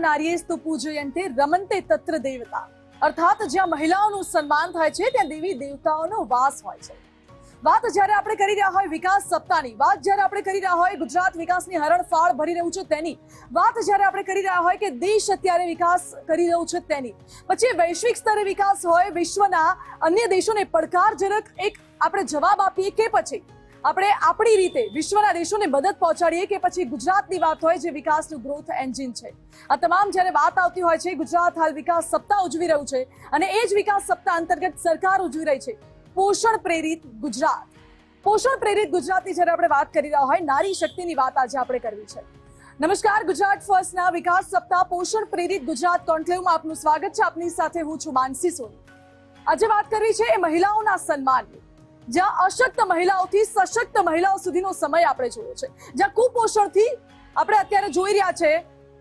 નારીએસ્તુ પૂજયંતે રમંતે તત્ર દેવતા, અર્થાત જ્યાં મહિલાઓનું સન્માન થાય છે ત્યાં દેવી દેવતાઓનો વાસ હોય છે। વાત જ્યારે આપણે કરી રહ્યા હોય વિકાસ સપ્તાહની, વાત જ્યારે આપણે કરી રહ્યા હોય ગુજરાત વિકાસની હરણફાળ ભરી રહ્યું છે તેની, વાત જ્યારે આપણે કરી રહ્યા હોય કે દેશ અત્યારે વિકાસ કરી રહ્યું છે તેની, પછી વૈશ્વિક સ્તરે વિકાસ હોય, વિશ્વના અન્ય દેશોને પડકારજનક એક આપણે જવાબ આપીએ કે પછી આપણે આપણી રીતે વિશ્વના દેશોને મદદ પહોંચાડીએ કે પછી ગુજરાતની વાત હોય જે વિકાસનું ગ્રોથ એન્જિન છે। આ તમામ જ્યારે વાત આવતી હોય છે, ગુજરાત હાલ વિકાસ સપ્તાહ ઉજવી રહ્યું છે અને એ જ વિકાસ સપ્તાહ અંતર્ગત સરકાર ઉજવી રહી છે પોષણ પ્રેરિત ગુજરાત। પોષણ પ્રેરિત ગુજરાતની જ્યારે આપણે વાત કરી રહ્યા હોય, નારી શક્તિની વાત આજે આપણે કરવી છે। નમસ્કાર, ગુજરાત ફર્સ્ટના વિકાસ સપ્તાહ પોષણ પ્રેરિત ગુજરાત કોન્ક્લેવમાં આપનું સ્વાગત છે। આપની સાથે હું છું માનસી સોની। આજે વાત કરવી છે એ મહિલાઓના સન્માનની, જ્યાં અશક્ત મહિલાઓથી સશક્ત મહિલાઓ સુધીનો સમય આપણે જોયો છે, જ્યાં કુપોષણથી આપણે અત્યારે જોઈ રહ્યા છે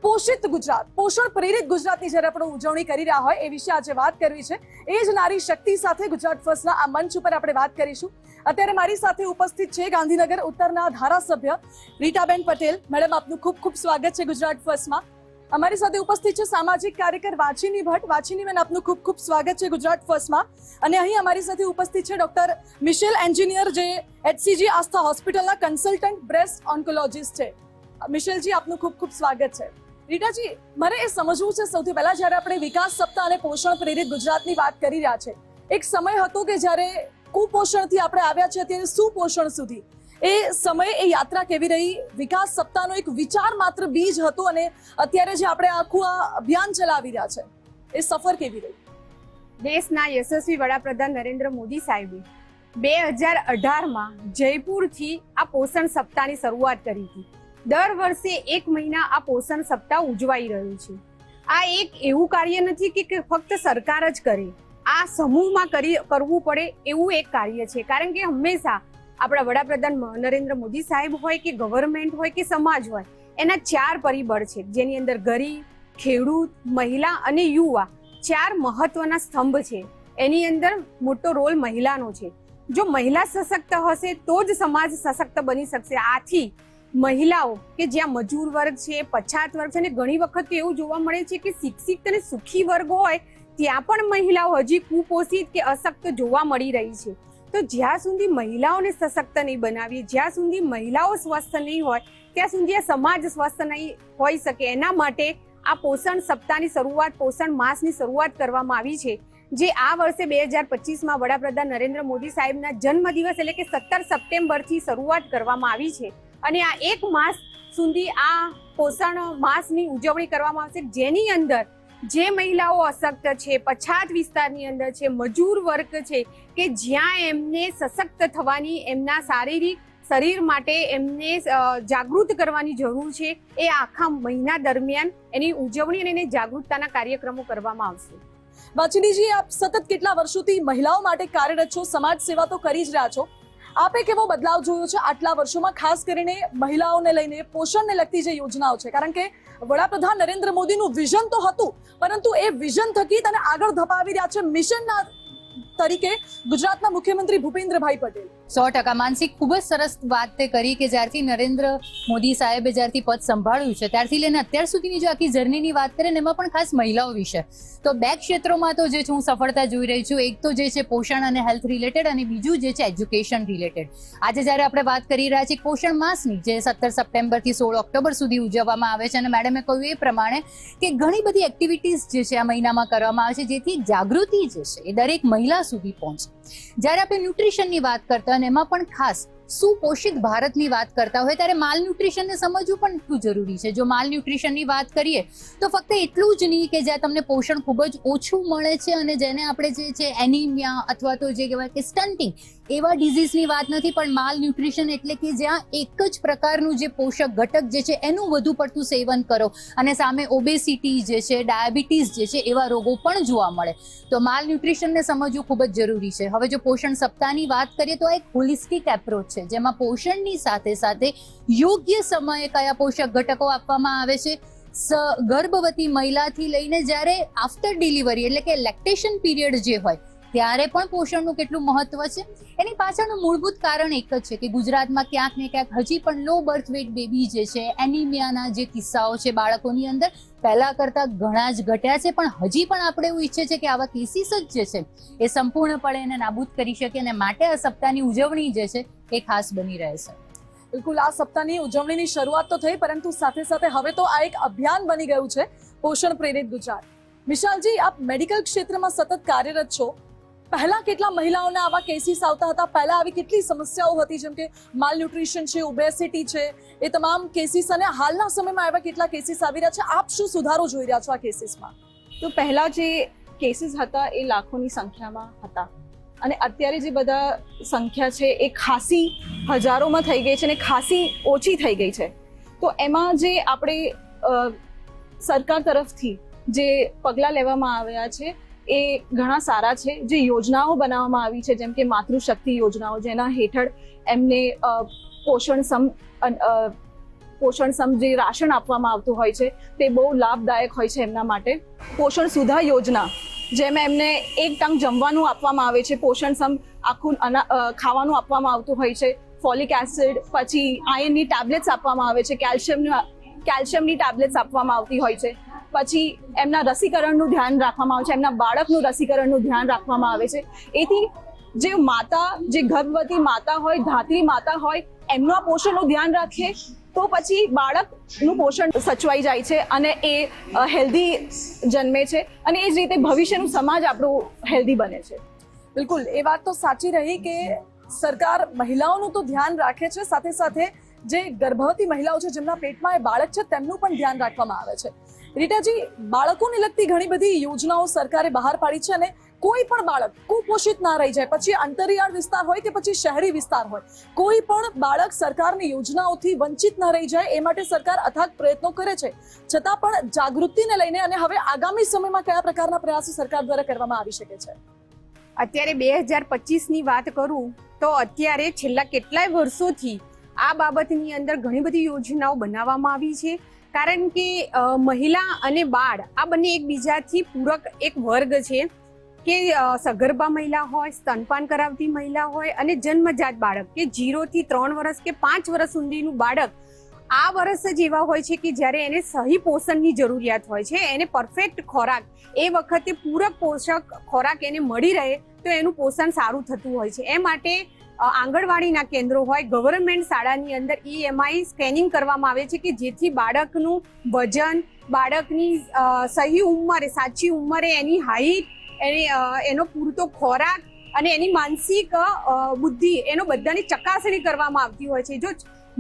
પોષિત ગુજરાત, પોષણ પ્રેરિત ગુજરાતની જ્યારે આપણે ઉજવણી કરી રહ્યા હોય એ વિશે આજે વાત કરવી છે। એ જ નારી શક્તિ સાથે ગુજરાત ફર્સ્ટના આ મંચ ઉપર આપણે વાત કરીશું। અત્યારે મારી સાથે ઉપસ્થિત છે ગાંધીનગર ઉત્તરના ધારાસભ્ય રીટાબેન પટેલ। મેડમ, આપનું ખૂબ ખૂબ સ્વાગત છે ગુજરાત ફર્સ્ટમાં। અમારી સાથે ઉપસ્થિત છે સામાજિક કાર્યકર વાચિની ભટ્ટ। વાચિની બેન, આપનું ખૂબ ખૂબ સ્વાગત છે ગુજરાત ફર્સ્ટમાં। અને અહીં અમારી સાથે ઉપસ્થિત છે ડોક્ટર મિશેલ એન્જિનિયર, જે HCG આસ્થા હોસ્પિટલના કન્સલ્ટન્ટ બ્રેસ્ટ ઓન્કોલોજીસ્ટ છે। મિશેલજી, આપનું ખૂબ ખૂબ સ્વાગત છે। રીટાજી, મારે એ સમજવું છે સૌથી પહેલા, જ્યારે આપણે વિકાસ સપ્તાહ અને પોષણ પ્રેરિત ગુજરાતની વાત કરી રહ્યા છે, એક સમય હતો કે જ્યારે કુપોષણથી આપણે આવ્યા છે અત્યારે સુપોષણ સુધી, એ સમય એ યાત્રા કેવી રહી? વિકાસ સપ્તાહનો એક વિચાર માત્ર બીજ હતો અને અત્યારે જે આપણે આખું આ અભિયાન ચલાવી રહ્યા છે એ સફર કેવી રહી? દેશના યશસ્વી વડાપ્રધાન નરેન્દ્ર મોદી સાહેબે 2018માં જયપુરથી આ પોષણ સપ્તાહની શરૂઆત કરી હતી। દર વર્ષે 1 મહિના આ પોષણ સપ્તાહ ઉજવાઈ રહ્યું છે। આ એક એવું કાર્ય નથી કે ફક્ત સરકાર જ કરે, આ સમૂહમાં કરવું પડે એવું એક કાર્ય છે। કારણ કે હંમેશા આપણા વડાપ્રધાન નરેન્દ્ર મોદી સાહેબ હોય કે ગવર્મેન્ટ હોય કે સમાજ હોય, એના 4 પરિબળ છે, જેની અંદર ગરીબ, ખેડૂત, મહિલા અને યુવા 4 મહત્વના સ્તંભ છે। એની અંદર મોટો રોલ મહિલાનો છે। જો મહિલા સશક્ત હશે તો જ સમાજ સશક્ત બની શકશે। આથી મહિલાઓ કે જ્યાં મજૂર વર્ગ છે, પછાત વર્ગ છે, અને ઘણી વખત એવું જોવા મળે છે કે શિક્ષિત અને સુખી વર્ગ હોય ત્યાં પણ મહિલાઓ હજી કુપોષિત કે અશક્ત જોવા મળી રહી છે। તો જ્યાં સુધી મહિલાઓને સશક્ત નહીં બનાવીએ, જ્યાં સુધી મહિલાઓ સ્વસ્થ નહીં હોય, ત્યાં સુધી આ સમાજ સ્વસ્થ નહીં હોઈ શકે। એના માટે આ પોષણ સપ્તાહની શરૂઆત, પોષણ માસની શરૂઆત કરવામાં આવી છે, જે આ વર્ષે 2025માં વડાપ્રધાન નરેન્દ્ર મોદી સાહેબના જન્મદિવસ એટલે કે 17 સપ્ટેમ્બરથી શરૂઆત કરવામાં આવી છે। અને આ 1 માસ સુધી આ પોષણ માસની ઉજવણી કરવામાં આવશે, જેની અંદર જે મહિલાઓ અશક્ત છે, પછાત વિસ્તારની અંદર છે, મજૂર વર્ગ છે, કે જ્યાં એમને સશક્ત થવાની, એમના શારીરિક શરીર માટે એમને જાગૃત કરવાની જરૂર છે, એ આખા મહિના દરમિયાન એની ઉજવણી અને એની જાગૃતતાના કાર્યક્રમો કરવામાં આવશે। વાચિનીજી, આપ સતત કેટલા વર્ષોથી મહિલાઓ માટે કાર્યરત છો, સમાજ સેવા તો કરી જ રહ્યા છો। આપે કેવો બદલાવ જોયો છે આટલા વર્ષોમાં, ખાસ કરીને મહિલાઓને લઈને પોષણને લગતી જે યોજનાઓ છે? કારણ કે વડાપ્રધાન નરેન્દ્ર મોદીનું વિઝન તો હતું, પરંતુ એ વિઝન થકી તેને આગળ ધપાવી રહ્યા છે મિશનના તરીકે ગુજરાતના મુખ્યમંત્રી ભૂપેન્દ્રભાઈ પટેલ। 100% માનસિક ખૂબ જ સરસ વાત તે કરી કે જ્યારથી નરેન્દ્ર મોદી સાહેબે જ્યારથી પદ સંભાળ્યું છે ત્યારથી લઈને અત્યાર સુધીની જો આખી જર્નીની વાત કરીએ ને, એમાં પણ ખાસ મહિલાઓ વિશે તો 2 ક્ષેત્રોમાં તો જે છે હું સફળતા જોઈ રહી છું। એક તો જે છે પોષણ અને હેલ્થ રિલેટેડ, અને બીજું જે છે એજ્યુકેશન રિલેટેડ। આજે જ્યારે આપણે વાત કરી રહ્યા છીએ પોષણ માસની, જે 17 સપ્ટેમ્બરથી 16 ઓક્ટોબર સુધી ઉજવવામાં આવે છે, અને મેડમે કહ્યું એ પ્રમાણે કે ઘણી બધી એક્ટિવિટીઝ જે છે આ મહિનામાં કરવામાં આવે છે, જેથી જાગૃતિ જે છે એ દરેક મહિલા સુધી પહોંચે। જ્યારે આપણે ન્યુટ્રિશનની વાત કરતા અને એમાં પણ ખાસ સુપોષિત ભારતની વાત કરતા હોય ત્યારે માલ ન્યુટ્રિશનને સમજવું પણ એટલું જરૂરી છે। જો માલ ન્યુટ્રિશનની વાત કરીએ તો ફક્ત એટલું જ નહીં કે જ્યાં તમને પોષણ ખૂબ જ ઓછું મળે છે અને જેને આપણે જે છે એનિમિયા અથવા તો જે કહેવાય કે સ્ટન્ટિંગ એવા ડિઝીઝની વાત નથી, પણ માલ ન્યુટ્રિશન એટલે કે જ્યાં એક જ પ્રકારનું જે પોષક ઘટક જે છે એનું વધુ પડતું સેવન કરો અને સામે ઓબેસિટી જે છે, ડાયાબિટીસ જે છે, એવા રોગો પણ જોવા મળે। તો માલ ન્યુટ્રિશનને સમજવું ખૂબ જ જરૂરી છે। હવે જો પોષણ સપ્તાહની વાત કરીએ તો એક હોલિસ્ટિક એપ્રોચ છે, જેમાં પોષણની સાથે સાથે યોગ્ય સમયે કયા પોષક ઘટકો આપવામાં આવે છે, ગર્ભવતી મહિલાથી લઈને જ્યારે આફ્ટર ડિલિવરી એટલે કે લેક્ટેશન પીરિયડ જે હોય ત્યારે પણ પોષણનું કેટલું મહત્વ છે. એની પાછળનું મૂળભૂત કારણ એક જ છે કે ગુજરાતમાં ક્યાંક ને ક્યાંક હજી પણ લો બર્થ વેટ બેબી જે છે, એનિમિયાના જે કિસ્સાઓ છે બાળકોની અંદર પહેલા કરતાં ઘણા જ ઘટ્યા છે. પણ હજી પણ આપણે એવું ઈચ્છે છે કે આવા કેસીસ જ જે છે એ સંપૂર્ણપણે એને નાબૂદ કરી શકે, અને માટે આ સપ્તાહની ઉજવણી જે છે એ ખાસ બની રહે છે. બિલકુલ, આ સપ્તાહની ઉજવણીની શરૂઆત તો થઈ, પરંતુ સાથે સાથે હવે તો આ એક અભિયાન બની ગયું છે, પોષણ પ્રેરિત ગુજરાત. વિશાલજી, આપ મેડિકલ ક્ષેત્રમાં સતત કાર્યરત છો. પહેલા કેટલા મહિલાઓના આવા કેસીસ આવતા હતા? પહેલા આવી કેટલી સમસ્યાઓ હતી, જેમ કે માલન્યુટ્રિશન છે, ઓબેસિટી છે, એ તમામ કેસીસ, અને હાલના સમયમાં એવા કેટલા કેસીસ આવી રહ્યા છે? આપ શું સુધારો જોઈ રહ્યા છો આ કેસીસમાં? તો પહેલા જે કેસીસ હતા એ લાખોની સંખ્યામાં હતા, અને અત્યારે જે બધા સંખ્યા છે એ ખાસી હજારોમાં થઈ ગઈ છે અને ખાસી ઓછી થઈ ગઈ છે. તો એમાં જે આપણે સરકાર તરફથી જે પગલાં લેવામાં આવ્યા છે એ ઘણા સારા છે. જે યોજનાઓ બનાવવામાં આવી છે, જેમ કે માતૃશક્તિ યોજનાઓ, જેના હેઠળ એમને પોષણક્ષમ જે રાશન આપવામાં આવતું હોય છે તે બહુ લાભદાયક હોય છે એમના માટે. પોષણ સુધા યોજના, જેમાં એમને એક ટંક જમવાનું આપવામાં આવે છે, પોષણક્ષમ આખું ખાવાનું આપવામાં આવતું હોય છે, ફોલિક એસિડ, પછી આયર્નની ટેબ્લેટ્સ આપવામાં આવે છે, કેલ્શિયમની ટેબ્લેટ્સ આપવામાં આવતી હોય છે, પછી એમના રસીકરણનું ધ્યાન રાખવામાં આવે છે, એમના બાળકનું રસીકરણનું ધ્યાન રાખવામાં આવે છે. એથી જે માતા, જે ગર્ભવતી માતા હોય, ધાત્રી માતા હોય, એમના પોષણનું ધ્યાન રાખીએ તો પછી બાળકનું પોષણ સચવાઈ જાય છે અને એ હેલ્ધી જન્મે છે, અને એ જ રીતે ભવિષ્યનું સમાજ આપણું હેલ્ધી બને છે. બિલકુલ, એ વાત તો સાચી રહી કે સરકાર મહિલાઓનું તો ધ્યાન રાખે છે, સાથે સાથે જે ગર્ભવતી મહિલાઓ છે, જેમના પેટમાં એ બાળક છે, તેમનું પણ ધ્યાન રાખવામાં આવે છે. રીટાજી, બાળકોને લગતી ઘણી બધી યોજનાઓ સરકારે બહાર પાડી છે, અને કોઈ પણ બાળક કુપોષિત ના રહી જાય, પછી અંતરિયાળ વિસ્તાર હોય કે પછી શહેરી વિસ્તાર હોય, કોઈ પણ બાળક સરકારની યોજનાઓથી વંચિત ના રહી જાય, એ માટે સરકાર અથાગ પ્રયત્નો કરે છે. છતાં પણ જાગૃતિને લઈને અને હવે આગામી સમયમાં કયા પ્રકારના પ્રયાસો સરકાર દ્વારા કરવામાં આવી શકે છે? અત્યારે 2025ની વાત કરું તો અત્યારે છેલ્લા કેટલાય વર્ષોથી આ બાબતની અંદર ઘણી બધી યોજનાઓ બનાવવામાં આવી છે. કારણ કે મહિલા અને બાળ આ બંને એકબીજાથી પૂરક એક વર્ગ છે કે સગર્ભા મહિલા હોય, સ્તનપાન કરાવતી મહિલા હોય, અને જન્મજાત બાળક કે 0 થી 3 વર્ષ કે 5 વર્ષ સુધીનું બાળક આ વર્ષ જ એવા હોય છે કે જ્યારે એને સહી પોષણની જરૂરિયાત હોય છે, એને પરફેક્ટ ખોરાક, એ વખતે પૂરક પોષક ખોરાક એને મળી રહે તો એનું પોષણ સારું થતું હોય છે. એ માટે આંગણવાડીના કેન્દ્રો હોય, ગવર્મેન્ટ શાળાની અંદર EMI સ્કેનિંગ કરવામાં આવે છે કે જેથી બાળકનું વજન, બાળકની સહી ઉંમરે, સાચી ઉંમરે, એની હાઈટ, એનો પૂરતો ખોરાક અને એની માનસિક બુદ્ધિ, એનો બધાની ચકાસણી કરવામાં આવતી હોય છે. જો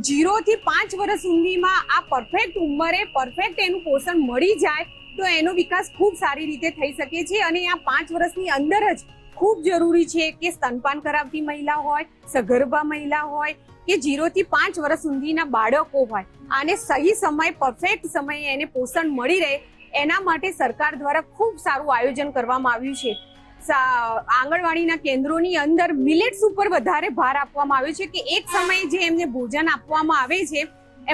0 થી 5 વર્ષ સુધીમાં આ પરફેક્ટ ઉંમરે પરફેક્ટ એનું પોષણ મળી જાય તો એનો વિકાસ ખૂબ સારી રીતે થઈ શકે છે. અને આ 5 વર્ષની અંદર જ ખૂબ જરૂરી છે કે સ્તનપાન કરાવતી મહિલા હોય, સગર્ભા મહિલા હોય કે 0 થી 5 વર્ષ સુધીના બાળકો હોય, આને સહી સમય, પરફેક્ટ સમયે એને પોષણ મળી રહે, એના માટે સરકાર દ્વારા ખૂબ સારું આયોજન કરવામાં આવ્યું છે. આંગણવાડીના કેન્દ્રોની અંદર મિલેટ્સ ઉપર વધારે ભાર આપવામાં આવ્યો છે કે એક સમયે જે એમને ભોજન આપવામાં આવે છે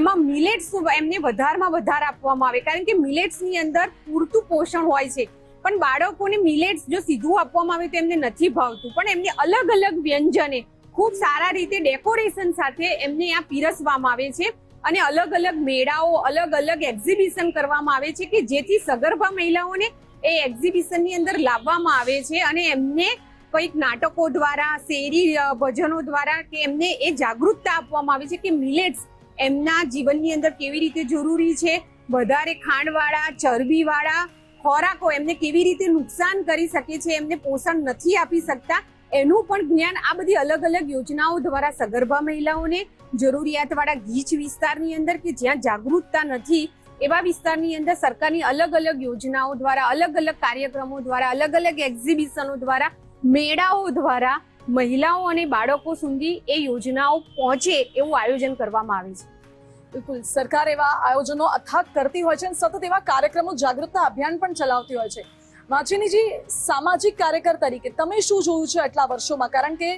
એમાં મિલેટ્સ એમને વધારમાં વધારે આપવામાં આવે, કારણ કે મિલેટ્સની અંદર પૂરતું પોષણ હોય છે. પણ બાળકોને મિલેટ્સ જો સીધું આપવામાં આવે તો એમને નથી ભાવતું, પણ એમને અલગ અલગ વ્યંજને ખૂબ સારા રીતે ડેકોરેશન સાથે એમને આ પીરસવામાં આવે છે, અને અલગ અલગ મેળાઓ, અલગ અલગ એક્ઝિબિશન કરવામાં આવે છે કે જેથી સગર્ભા મહિલાઓને એ એક્ઝિબિશનની અંદર લાવવામાં આવે છે અને એમને કંઈક નાટકો દ્વારા, શેરી ભજનો દ્વારા કે એમને એ જાગૃતતા આપવામાં આવે છે કે મિલેટ્સ એમના જીવનની અંદર કેવી રીતે જરૂરી છે, વધારે ખાંડવાળા, ચરબીવાળા ખોરાકો એમને કેવી રીતે નુકસાન કરી શકે છે, એમને પોષણ નથી આપી શકતા, એનું પણ જ્ઞાન આ બધી અલગ અલગ યોજનાઓ દ્વારા સગર્ભા મહિલાઓને, જરૂરિયાતવાળા ગીચ વિસ્તારની અંદર કે જ્યાં જાગૃતતા નથી એવા વિસ્તારની અંદર સરકારની અલગ અલગ યોજનાઓ દ્વારા, અલગ અલગ કાર્યક્રમો દ્વારા, અલગ અલગ એક્ઝિબિશનો દ્વારા, મેળાઓ દ્વારા મહિલાઓ અને બાળકો સુધી એ યોજનાઓ પહોંચે એવું આયોજન કરવામાં આવે છે. બિલકુલ, સરકાર એવા આયોજનો અથાગ કરતી હોય છે અને સતત એવા કાર્યક્રમો, જાગૃતતા અભિયાન પણ ચલાવતી હોય છે. વાંચીનીજી, સામાજિક કાર્યકર તરીકે તમે શું જોયું છે આટલા વર્ષોમાં? કારણ કે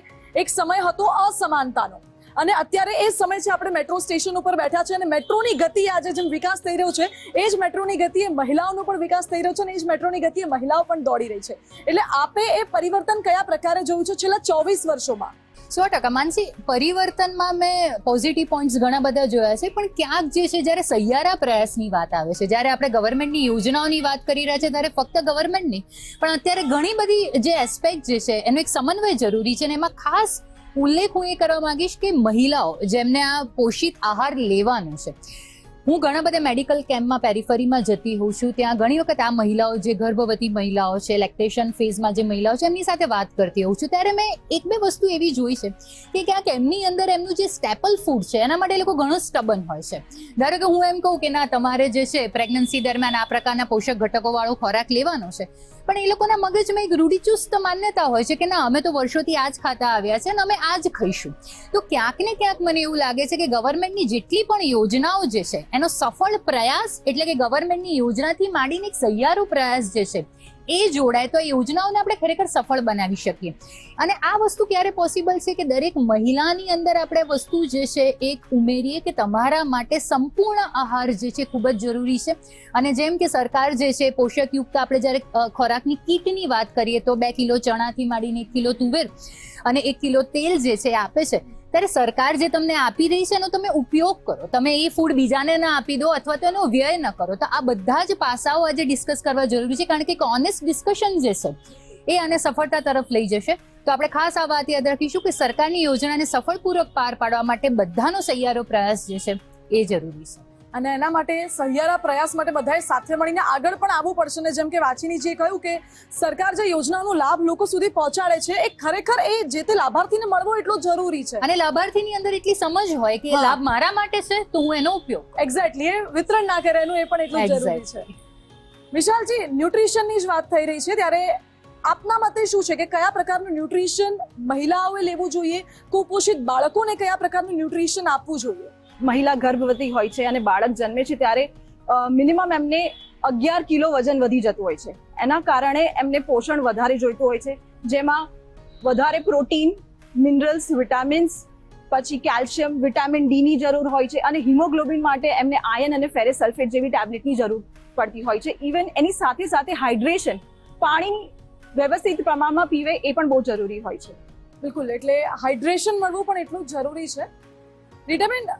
એક સમય હતો અસમાનતાનો, અને અત્યારે એ સમય છે આપણે મેટ્રો સ્ટેશન ઉપર બેઠા છે અને મેટ્રોની ગતિ આજે જેમ વિકાસ થઈ રહ્યો છે એ જ મેટ્રોની ગતિએ મહિલાઓનો પણ વિકાસ થઈ રહ્યો છે અને એ જ મેટ્રોની ગતિએ મહિલાઓ પણ દોડી રહી છે. એટલે આપે એ પરિવર્તન કયા પ્રકારે જોયું છે છેલ્લા 24 વર્ષોમાં? 100% માનસી, પરિવર્તનમાં મેં પોઝિટિવ પોઈન્ટ્સ ઘણા બધા જોયા છે, પણ ક્યાંક જે છે જ્યારે સહિયારા પ્રયાસની વાત આવે છે, જ્યારે આપણે ગવર્મેન્ટની યોજનાઓની વાત કરી રહ્યા છે ત્યારે ફક્ત ગવર્મેન્ટ નહીં પણ અત્યારે ઘણી બધી જે એસ્પેક્ટ જે છે એનો એક સમન્વય જરૂરી છે અને એમાં ખાસ ઉલ્લેખ હું એ કરવા માંગીશ કે મહિલાઓ જેમને આ પોષિત આહાર લેવાનો છે. હું ઘણા બધા મેડિકલ કેમ્પમાં પેરિફરીમાં જતી હોઉં છું, ત્યાં ઘણી વખત આ મહિલાઓ જે ગર્ભવતી મહિલાઓ છે, લેક્ટેશન ફેઝમાં જે મહિલાઓ છે એમની સાથે વાત કરતી હોઉં છું, ત્યારે મેં એક બે વસ્તુ એવી જોઈ છે કે ક્યાંક એમની અંદર એમનું જે સ્ટેપલ ફૂડ છે એના માટે એ લોકો ઘણો સ્ટબન હોય છે. ધારો કે હું એમ કહું કે ના, તમારે જે છે પ્રેગ્નન્સી દરમિયાન આ પ્રકારના પોષક ઘટકોવાળો ખોરાક લેવાનો છે, પણ એ લોકોના મગજમાં એક રૂઢિચુસ્ત માન્યતા હોય છે કે ના, અમે તો વર્ષોથી આ જ ખાતા આવ્યા છે અને અમે આ જ ખાઈશું. તો ક્યાંક ને ક્યાંક મને એવું લાગે છે કે ગવર્મેન્ટની જેટલી પણ યોજનાઓ જે છે એનો સફળ પ્રયાસ, એટલે કે ગવર્મેન્ટની યોજનાથી માંડીને એક સહિયારો પ્રયાસ જે છે એ જોડાય તો એ યોજનાઓને આપણે ખરેખર સફળ બનાવી શકીએ. અને આ વસ્તુ ક્યારે પોસિબલ છે કે દરેક મહિલાની અંદર આપણે વસ્તુ જે છે એક ઉમેરીએ કે તમારા માટે સંપૂર્ણ આહાર જે છે ખૂબ જ જરૂરી છે. અને જેમ કે સરકાર જે છે પોષકયુક્ત, આપણે જ્યારે ખોરાકની કીટની વાત કરીએ તો 2 કિલો ચણાથી માંડીને 1 કિલો તુવેર અને 1 કિલો તેલ જે છે આપે છે, ત્યારે સરકાર જે તમને આપી રહી છે એનો તમે ઉપયોગ કરો, તમે એ ફૂડ બીજાને ના આપી દો અથવા તો એનો વ્યય ન કરો. તો આ બધા જ પાસાઓ આજે ડિસ્કસ કરવા જરૂરી છે, કારણ કે એક ઓનેસ્ટ ડિસ્કશન જે છે એ આને સફળતા તરફ લઈ જશે. તો આપણે ખાસ આ વાત યાદ રાખીશું કે સરકારની યોજનાને સફળપૂર્વક પાર પાડવા માટે બધાનો સહિયારો પ્રયાસ જે છે એ જરૂરી છે. અને એના માટે સહિયારા પ્રયાસ માટે બધાએ સાથે મળીને આગળ પણ આવવું પડશે. ને જેમ કે વાચીનીજીએ કહ્યું કે સરકાર જે યોજનાનો લાભ લોકો સુધી પહોંચાડે છે એ ખરેખર એ જે તે લાભાર્થીને મળવો એટલો જરૂરી છે અને લાભાર્થીની અંદર એટલી સમજ હોય કે લાભ મારા માટે છે તો હું એનો ઉપયોગ એક્ઝેક્ટલી એ વિતરણ ના કરે એનું એ પણ એટલું જરૂરી છે. વિશાલજી, ન્યુટ્રિશનની જ વાત થઈ રહી છે ત્યારે આપના મતે શું છે કે કયા પ્રકારનું ન્યુટ્રિશન મહિલાઓએ લેવું જોઈએ, કુપોષિત બાળકોને કયા પ્રકારનું ન્યુટ્રિશન આપવું જોઈએ? મહિલા ગર્ભવતી હોય છે અને બાળક જન્મે છે ત્યારે મિનિમમ એમને 11 કિલો વજન વધી જતું હોય છે. એના કારણે એમને પોષણ વધારે જોઈતું હોય છે, જેમાં વધારે પ્રોટીન, મિનરલ્સ, વિટામિન્સ, પછી કેલ્શિયમ, વિટામિન ડી ની જરૂર હોય છે અને હિમોગ્લોબિન માટે એમને આયર્ન અને ફેરસ સલ્ફેટ જેવી ટેબ્લેટની જરૂર પડતી હોય છે. ઇવન એની સાથે સાથે હાઇડ્રેશન, પાણી વ્યવસ્થિત પ્રમાણમાં પીવે એ પણ બહુ જરૂરી હોય છે. બિલકુલ, એટલે હાઇડ્રેશન મળવું પણ એટલું જ જરૂરી છે. રીટાબેન,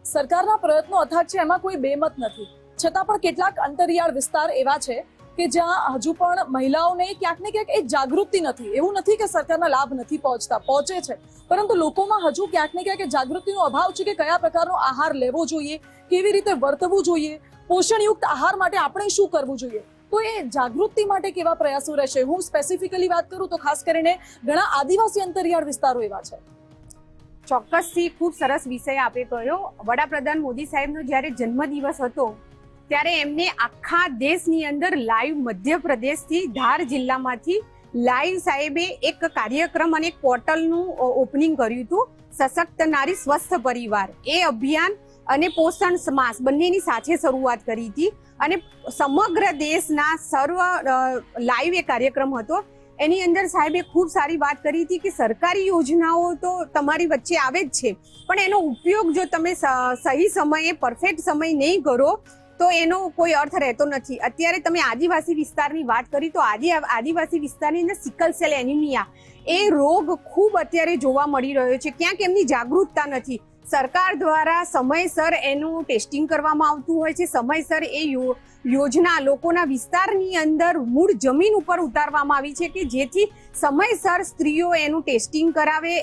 સરકારના પ્રયત્નો અથાગ છે, એમાં કોઈ બેમત નથી, છતાં પણ કેટલાક અંતરિયાળ વિસ્તાર એવા છે કે જ્યાં હજુ પણ મહિલાઓને ક્યાંક ને ક્યાંક એ જાગૃતિ નથી. એવું નથી કે સરકારના લાભ નથી પહોંચતા, પહોંચે છે, પરંતુ લોકોમાં હજુ ક્યાંક ને ક્યાંક જાગૃતિનો અભાવ છે કે કયા પ્રકારનો આહાર લેવો જોઈએ, કેવી રીતે વર્તવું જોઈએ, પોષણયુક્ત આહાર માટે આપણે શું કરવું જોઈએ. તો એ જાગૃતિ માટે કેવા પ્રયાસો રહેશે? હું સ્પેસિફિકલી વાત કરું તો ખાસ કરીને ઘણા આદિવાસી અંતરિયાળ વિસ્તારો એવા છે. ચોક્કસથી ખૂબ સરસ વિષય આપે કહ્યો. વડાપ્રધાન મોદી સાહેબનો જ્યારે જન્મદિવસ હતો ત્યારે એમને આખા દેશની અંદર લાઈવ મધ્યપ્રદેશથી ધાર જિલ્લામાંથી લાઈવ સાહેબે એક કાર્યક્રમ અને એક પોર્ટલનું ઓપનિંગ કર્યું હતું, સશક્ત નારી સ્વસ્થ પરિવાર. એ અભિયાન અને પોષણ માસ બંનેની સાથે શરૂઆત કરી હતી અને સમગ્ર દેશના સર્વ લાઈવ એ કાર્યક્રમ હતો. એની અંદર સાહેબે ખૂબ સારી વાત કરી હતી કે સરકારી યોજનાઓ તો તમારી વચ્ચે આવે જ છે, પણ એનો ઉપયોગ જો તમે સહી સમયે પરફેક્ટ સમય નહીં કરો તો એનો કોઈ અર્થ રહેતો નથી. અત્યારે તમે આદિવાસી વિસ્તારની વાત કરી તો આદિવાસી વિસ્તારની અંદર સિકલ સેલ એનિમિયા એ રોગ ખૂબ અત્યારે જોવા મળી રહ્યો છે. ક્યાંક એમની જાગૃતતા નથી. સરકાર દ્વારા સમયસર એનું ટેસ્ટિંગ કરવામાં આવતું હોય છે, સમયસર એ યોજના લોકોના વિસ્તારની અંદર મૂળ જમીન ઉપર ઉતારવામાં આવી છે કે જેથી સમયસર સ્ત્રીઓ એનું ટેસ્ટિંગ કરાવે,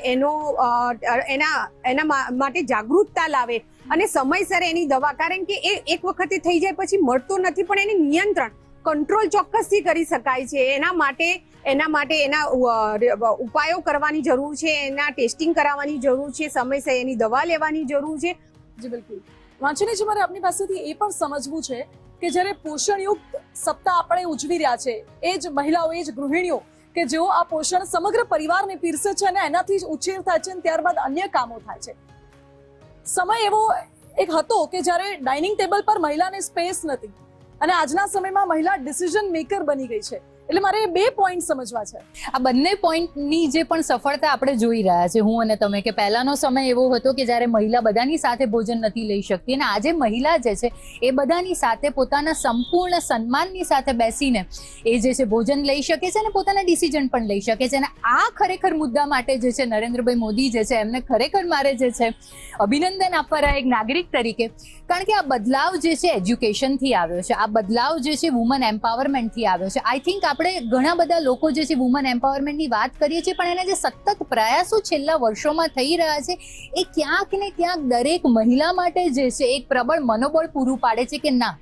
એના માટે જાગૃતતા લાવે અને સમયસર એની દવા, કારણ કે એ એક વખતે થઈ જાય પછી મળતો નથી, પણ એની નિયંત્રણ કંટ્રોલ ચોક્કસથી કરી શકાય છે. એના માટે એના ઉપાયો કરવાની જરૂર છે, એના ટેસ્ટિંગ કરાવવાની જરૂર છે, સમયસર એની દવા લેવાની જરૂર છે. જી બિલકુલ. વાંચનીજી, મારે આપની પાસેથી એ પણ સમજવું છે કે જ્યારે પોષણયુક્ત સપ્તાહ આપણે ઉજવી રહ્યા છે, એ જ મહિલાઓ, એ જ ગૃહિણીઓ કે જેઓ આ પોષણ સમગ્ર પરિવારને પીરસે છે અને એનાથી જ ઉછેર થાય છે અને ત્યારબાદ અન્ય કામો થાય છે. સમય એવો એક હતો કે જ્યારે ડાઇનિંગ ટેબલ પર મહિલાને સ્પેસ નથી અને આજના સમયમાં મહિલા ડિસિઝન મેકર બની ગઈ છે. એટલે મારે એ 2 પોઈન્ટ સમજવા છે. આ બંને પોઈન્ટની જે પણ સફળતા આપણે જોઈ રહ્યા છે, હું અને તમે, કે પહેલાનો સમય એવો હતો કે જ્યારે મહિલા બધાની સાથે ભોજન નથી લઈ શકતી, અને આજે મહિલા જે છે એ બધાની સાથે પોતાના સંપૂર્ણ સન્માનની સાથે બેસીને એ જે છે ભોજન લઈ શકે છે અને પોતાના ડિસિઝન પણ લઈ શકે છે. અને આ ખરેખર મુદ્દા માટે જે છે નરેન્દ્રભાઈ મોદી જે છે એમને ખરેખર મારે જે છે અભિનંદન આપવા રહ્યા એક નાગરિક તરીકે. કારણ કે આ બદલાવ જે છે એજ્યુકેશનથી આવ્યો છે, આ બદલાવ જે છે વુમન એમ્પાવરમેન્ટથી આવ્યો છે. આઈ થિંક આપણે ઘણા બધા લોકો જે છે વુમન એમ્પાવરમેન્ટની વાત કરીએ છીએ, પણ એના જે સતત પ્રયાસો છેલ્લા વર્ષોમાં થઈ રહ્યા છે એ ક્યાંક ને ક્યાંક દરેક મહિલા માટે જે છે એક પ્રબળ મનોબળ પૂરું પાડે છે કે ના,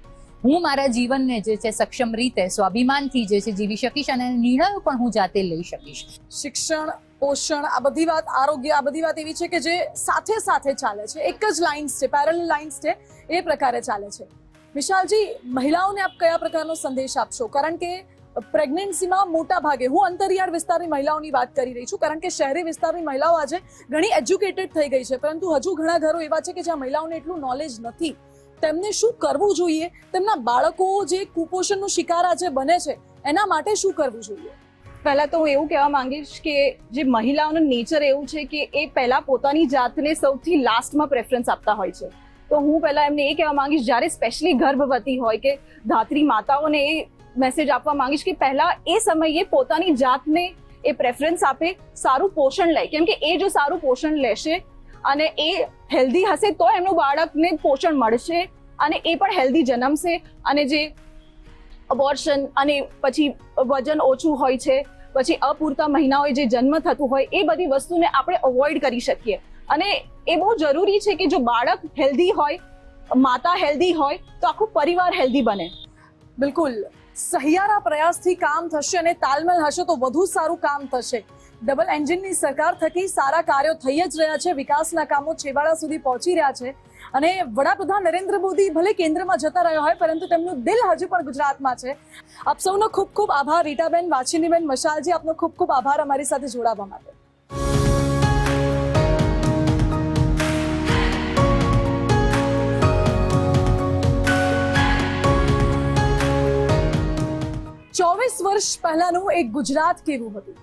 હું મારા જીવનને જે છે સક્ષમ રીતે સ્વાભિમાનથી જે છે જીવી શકીશ અને નિર્ણયો પણ હું જાતે લઈ શકીશ. શિક્ષણ, પોષણ, આ બધી વાત, આરોગ્ય, આ બધી વાત એવી છે કે જે સાથે સાથે ચાલે છે, એક જ લાઇન્સ છે, પેરેલલ લાઇન્સ છે, એ પ્રકારે ચાલે છે. વિશાલજી, મહિલાઓને આપ કયા પ્રકારનો સંદેશ આપશો? કારણ કે પ્રેગ્નન્સીમાં મોટા ભાગે, હું અંતરિયાળ વિસ્તારની મહિલાઓની વાત કરી રહી છું, કારણ કે શહેરી વિસ્તારની મહિલાઓ આજે ઘણી એજ્યુકેટેડ થઈ ગઈ છે, પરંતુ હજુ ઘણા ઘરો એવા છે કે જ્યાં મહિલાઓને એટલું નોલેજ નથી. તેમને શું કરવું જોઈએ? તેમના બાળકો જે કુપોષણનો શિકાર આજે બને છે એના માટે શું કરવું જોઈએ? પહેલા તો હું એવું કહેવા માંગીશ કે જે મહિલાઓનું નેચર એવું છે કે એ પહેલા પોતાની જાતને સૌથી લાસ્ટમાં પ્રેફરન્સ આપતા હોય છે. તો હું પહેલા એમને એ કહેવા માંગીશ, જ્યારે સ્પેશિયલી ગર્ભવતી હોય કે ધાત્રી માતાઓને એ મેસેજ આપવા માંગીશ કે પહેલા એ સમયે પોતાની જાતને એ પ્રેફરન્સ આપે, સારું પોષણ લે, કેમ કે એ જો સારું પોષણ લેશે અને એ હેલ્ધી હશે તો એમનું બાળકને પોષણ મળશે અને એ પણ હેલ્ધી જન્મશે. અને જે અબોર્શન અને પછી વજન ઓછું હોય છે, પછી અપૂરતા મહિનાઓએ જે જન્મ થતું હોય, એ બધી વસ્તુને આપણે અવોઇડ કરી શકીએ. અને એ બહુ જરૂરી છે કે જો બાળક હેલ્ધી હોય, માતા હેલ્ધી હોય, તો આખું પરિવાર હેલ્ધી બને. બિલકુલ, સહિયારા પ્રયાસથી કામ થશે અને તાલમેલ હશે તો વધુ સારું કામ થશે. ડબલ એન્જિનની સરકાર થકી સારા કાર્યો થઈ જ રહ્યા છે, વિકાસના કામો છેવાડા સુધી પહોંચી રહ્યા છે. અને વડાપ્રધાન નરેન્દ્ર મોદી ભલે કેન્દ્રમાં જતા રહ્યા હોય, પરંતુ તેમનું દિલ હજુ પણ ગુજરાતમાં છે. આપ સૌનો ખૂબ ખૂબ આભાર. રીટાબેન, વાછીનીબેન, મશાલજી, આપનો ખૂબ ખૂબ આભાર અમારી સાથે જોડાવા માટે. ચોવીસ વર્ષ પહેલાનું એક ગુજરાત કેવું હતું?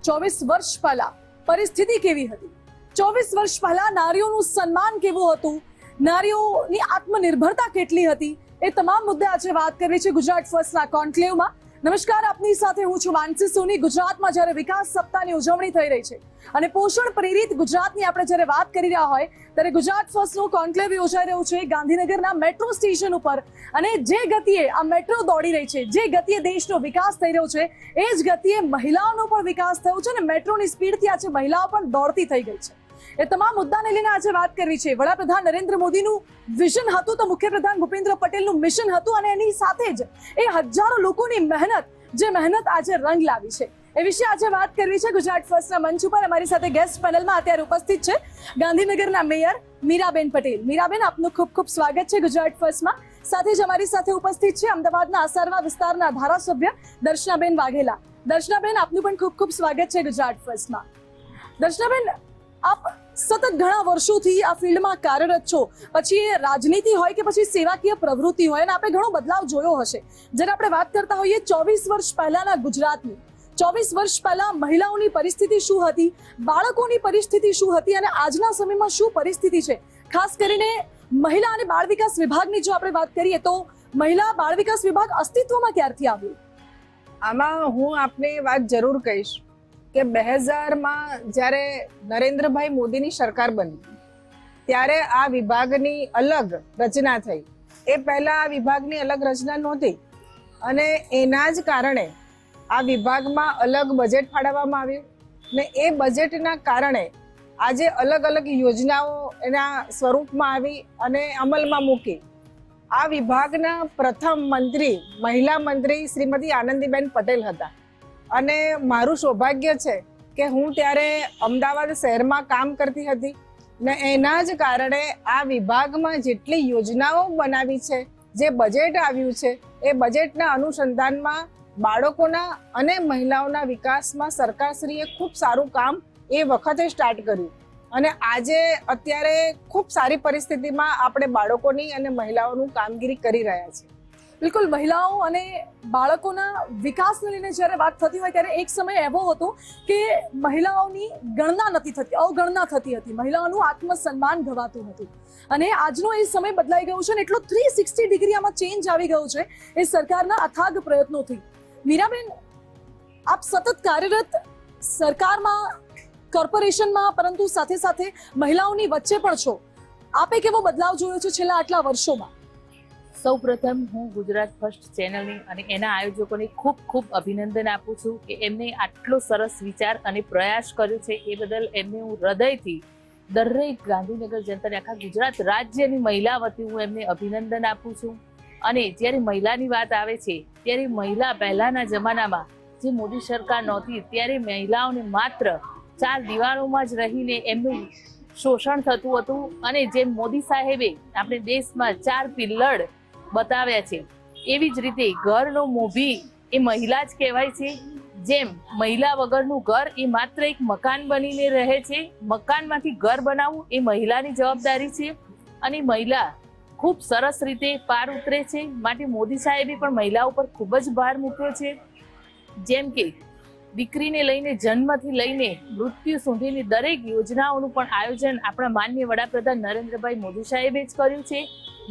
24 વર્ષ પહેલા પરિસ્થિતિ કેવી હતી? 24 વર્ષ પહેલા નારીઓનું સન્માન કેવું હતું? નારીઓની આત્મનિર્ભરતા કેટલી હતી? એ તમામ મુદ્દે આજે વાત કરવી છે ગુજરાત ફર્સ્ટના કોન્ક્લેવમાં. નમસ્કાર, આપની સાથે હું છું માનસી સોની. ગુજરાતમાં જ્યારે વિકાસ સપ્તાહની ઉજવણી થઈ રહી છે અને પોષણ પ્રેરિત ગુજરાતની આપણે જ્યારે વાત કરી રહ્યા હોય, ત્યારે ગુજરાત ફર્સ્ટનું કોન્ક્લેવ યોજાઈ રહ્યું છે ગાંધીનગરના મેટ્રો સ્ટેશન ઉપર. અને જે ગતિએ આ મેટ્રો દોડી રહી છે, જે ગતિએ દેશનો વિકાસ થઈ રહ્યો છે, એ જ ગતિએ મહિલાઓનો પણ વિકાસ થયો છે અને મેટ્રોની સ્પીડથી આજે મહિલાઓ પણ દોડતી થઈ ગઈ છે. એ તમામ મુદ્દાને લઈને આજે વાત કરવી છે. વડાપ્રધાન નરેન્દ્ર મોદીનું વિઝન હતું તો મુખ્યપ્રધાન ભૂપેન્દ્ર પટેલનું મિશન હતું, અને એની સાથે જ એ હજારો લોકોની મહેનત, જે મહેનત આજે રંગ લાવી છે, એ વિશે આજે વાત કરવી છે ગુજરાત ફર્સ્ટના મંચ ઉપર. અમારી સાથે ગેસ્ટ પેનલમાં અત્યારે ઉપસ્થિત છે ગાંધીનગરના મેયર મીરાબેન પટેલ. મીરાબેન, આપનું ખૂબ ખૂબ સ્વાગત છે ગુજરાત ફર્સ્ટમાં. સાથે જ અમારી સાથે ઉપસ્થિત છે અમદાવાદના આસારવા વિસ્તારના ધારાસભ્ય દર્શનાબેન વાઘેલા. દર્શનાબેન, આપનું પણ ખૂબ ખૂબ સ્વાગત છે ગુજરાત ફર્સ્ટમાં. દર્શનાબેન, આપ સતત ઘણા વર્ષોથી આ ફિલ્ડમાં કાર્યરત છો, પછી એ રાજનીતિ હોય કે પછી સેવાકીય પ્રવૃત્તિ હોય, અને આપણે ઘણો બદલાવ જોયો હશે. જ્યારે આપણે વાત કરતા હોઈએ 24 વર્ષ પહેલાના ગુજરાતની, 24 વર્ષ પહેલા મહિલાઓની પરિસ્થિતિ શું હતી, બાળકોની પરિસ્થિતિ શું હતી, અને આજના સમયમાં શું પરિસ્થિતિ છે, ખાસ કરીને મહિલા અને બાળ વિકાસ વિભાગની જો આપણે વાત કરીએ તો મહિલા બાળ વિકાસ વિભાગ અસ્તિત્વમાં ક્યારથી આવ્યું? આમાં હું આપને વાત જરૂર કહીશ કે 2000માં જ્યારે નરેન્દ્રભાઈ મોદીની સરકાર બની ત્યારે આ વિભાગની અલગ રચના થઈ. એ પહેલા આ વિભાગની અલગ રચના નહોતી અને એના જ કારણે આ વિભાગમાં અલગ બજેટ ફાળવવામાં આવ્યું ને એ બજેટના કારણે આજે અલગ અલગ યોજનાઓ એના સ્વરૂપમાં આવી અને અમલમાં મૂકી. આ વિભાગના પ્રથમ મંત્રી, મહિલા મંત્રી શ્રીમતી આનંદીબેન પટેલ હતા. અને મારું સૌભાગ્ય છે કે હું ત્યારે અમદાવાદ શહેરમાં કામ કરતી હતી ને એના જ કારણે આ વિભાગમાં જેટલી યોજનાઓ બનાવી છે, જે બજેટ આવ્યું છે, એ બજેટના અનુસંધાનમાં બાળકોના અને મહિલાઓના વિકાસમાં સરકારશ્રીએ ખૂબ સારું કામ એ વખતે સ્ટાર્ટ કર્યું. અને આજે અત્યારે ખૂબ સારી પરિસ્થિતિમાં આપણે બાળકોની અને મહિલાઓનું કામગીરી કરી રહ્યા છીએ. બિલકુલ, મહિલાઓ અને બાળકોના વિકાસને લઈને જ્યારે વાત થતી હોય ત્યારે એક સમય એવો હતો કે મહિલાઓની ગણના નથી થતી, અવગણના થતી હતી, મહિલાઓનું આત્મસન્માન ઘવાતું હતું. અને આજનો એ સમય બદલાઈ ગયો છે અને એટલો 360 ડિગ્રી આમાં ચેન્જ આવી ગયો છે એ સરકારના અથાગ પ્રયત્નોથી. મીરાબેન, આપ સતત કાર્યરત સરકારમાં, કોર્પોરેશનમાં, પરંતુ સાથે સાથે મહિલાઓની વચ્ચે પણ છો. આપે કેવો બદલાવ જોયો છે છેલ્લા આટલા વર્ષોમાં? સૌપ્રથમ હું ગુજરાત ફર્સ્ટ ચેનલની અને એના આયોજકોને ખૂબ ખૂબ અભિનંદન આપું છું કે એમને આટલો સરસ વિચાર અને પ્રયાસ કર્યો છે. એ બદલ એમને હું હૃદયથી દરેક ગાંધીનગર જનતાને, આખા ગુજરાત રાજ્યની મહિલા વતી હું એમને અભિનંદન આપું છું. અને જ્યારે મહિલાની વાત આવે છે ત્યારે મહિલા પહેલાના જમાનામાં જે મોદી સરકાર નહોતી ત્યારે મહિલાઓને માત્ર 4 દિવાલોમાં જ રહીને એમનું શોષણ થતું હતું. અને જેમ મોદી સાહેબે આપણે દેશમાં 4 પિલ્લર બતાવ્યા છે એવી જ રીતે ઘરનો મોભી એ મહિલા જ કહેવાય છે. જેમ મહિલા વગરનું ઘર એ માત્ર એક મકાન બનીને રહે છે, મકાનમાંથી ઘર બનાવવું એ મહિલાની જવાબદારી છે. અને મહિલા ખૂબ સરસ રીતે પાર ઉતરે છે. માટે મોદી સાહેબે પણ મહિલા ઉપર ખૂબ જ ભાર મૂક્યો છે. જેમ કે દીકરીને લઈને જન્મથી લઈને મૃત્યુ સુધીની દરેક યોજનાઓનું પણ આયોજન આપણા માનનીય વડાપ્રધાન નરેન્દ્રભાઈ મોદી સાહેબે જ કર્યું છે.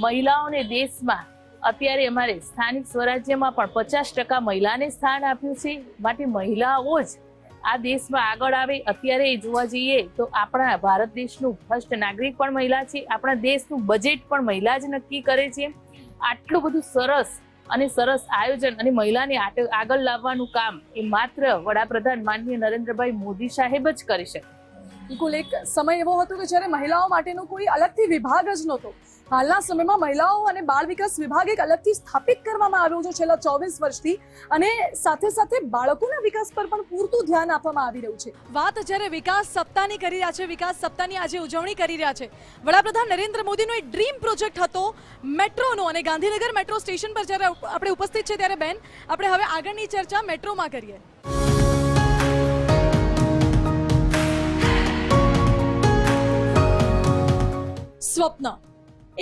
મહિલાઓને દેશમાં અત્યારે અમારે સ્થાનિક સ્વરાજ્યમાં પણ 50% મહિલાને સ્થાન આપ્યું છે. માટે મહિલાઓ જ આ દેશમાં આગળ આવે. અત્યારે જોવા જઈએ તો આપણા ભારત દેશનું ફર્સ્ટ નાગરિક પણ મહિલા છે, આપણા દેશનું બજેટ પણ મહિલા જ નક્કી કરે છે. આટલું બધું સરસ અને સરસ આયોજન અને મહિલાને આગળ લાવવાનું કામ એ માત્ર વડાપ્રધાન માનનીય નરેન્દ્રભાઈ મોદી સાહેબ જ કરી શકે. બિલકુલ, એક સમય એવો હતો કે જ્યારે મહિલાઓ માટેનો કોઈ અલગથી વિભાગ જ નહોતો. હાલના સમયમાં મહિલાઓ અને બાળ વિકાસ વિભાગ એક અલગથી સ્થાપિત કરવામાં આવ્યો છે છેલ્લા 24 વર્ષથી, અને સાથે સાથે બાળકોના વિકાસ પર પણ પૂરતું ધ્યાન આપવામાં આવી રહ્યું છે. વાત જ્યારે વિકાસ સપ્તાહની કરી રહ્યા છે, વિકાસ સપ્તાહની આજે ઉજવણી કરી રહ્યા છે. વડાપ્રધાન નરેન્દ્ર મોદીનો એક ડ્રીમ પ્રોજેક્ટ હતો મેટ્રોનો, અને ગાંધીનગર મેટ્રો સ્ટેશન પર જ્યારે આપણે ઉપસ્થિત છે ત્યારે બેન, આપણે હવે આગળની ચર્ચા મેટ્રોમાં કરીએ. સ્વપ્ન,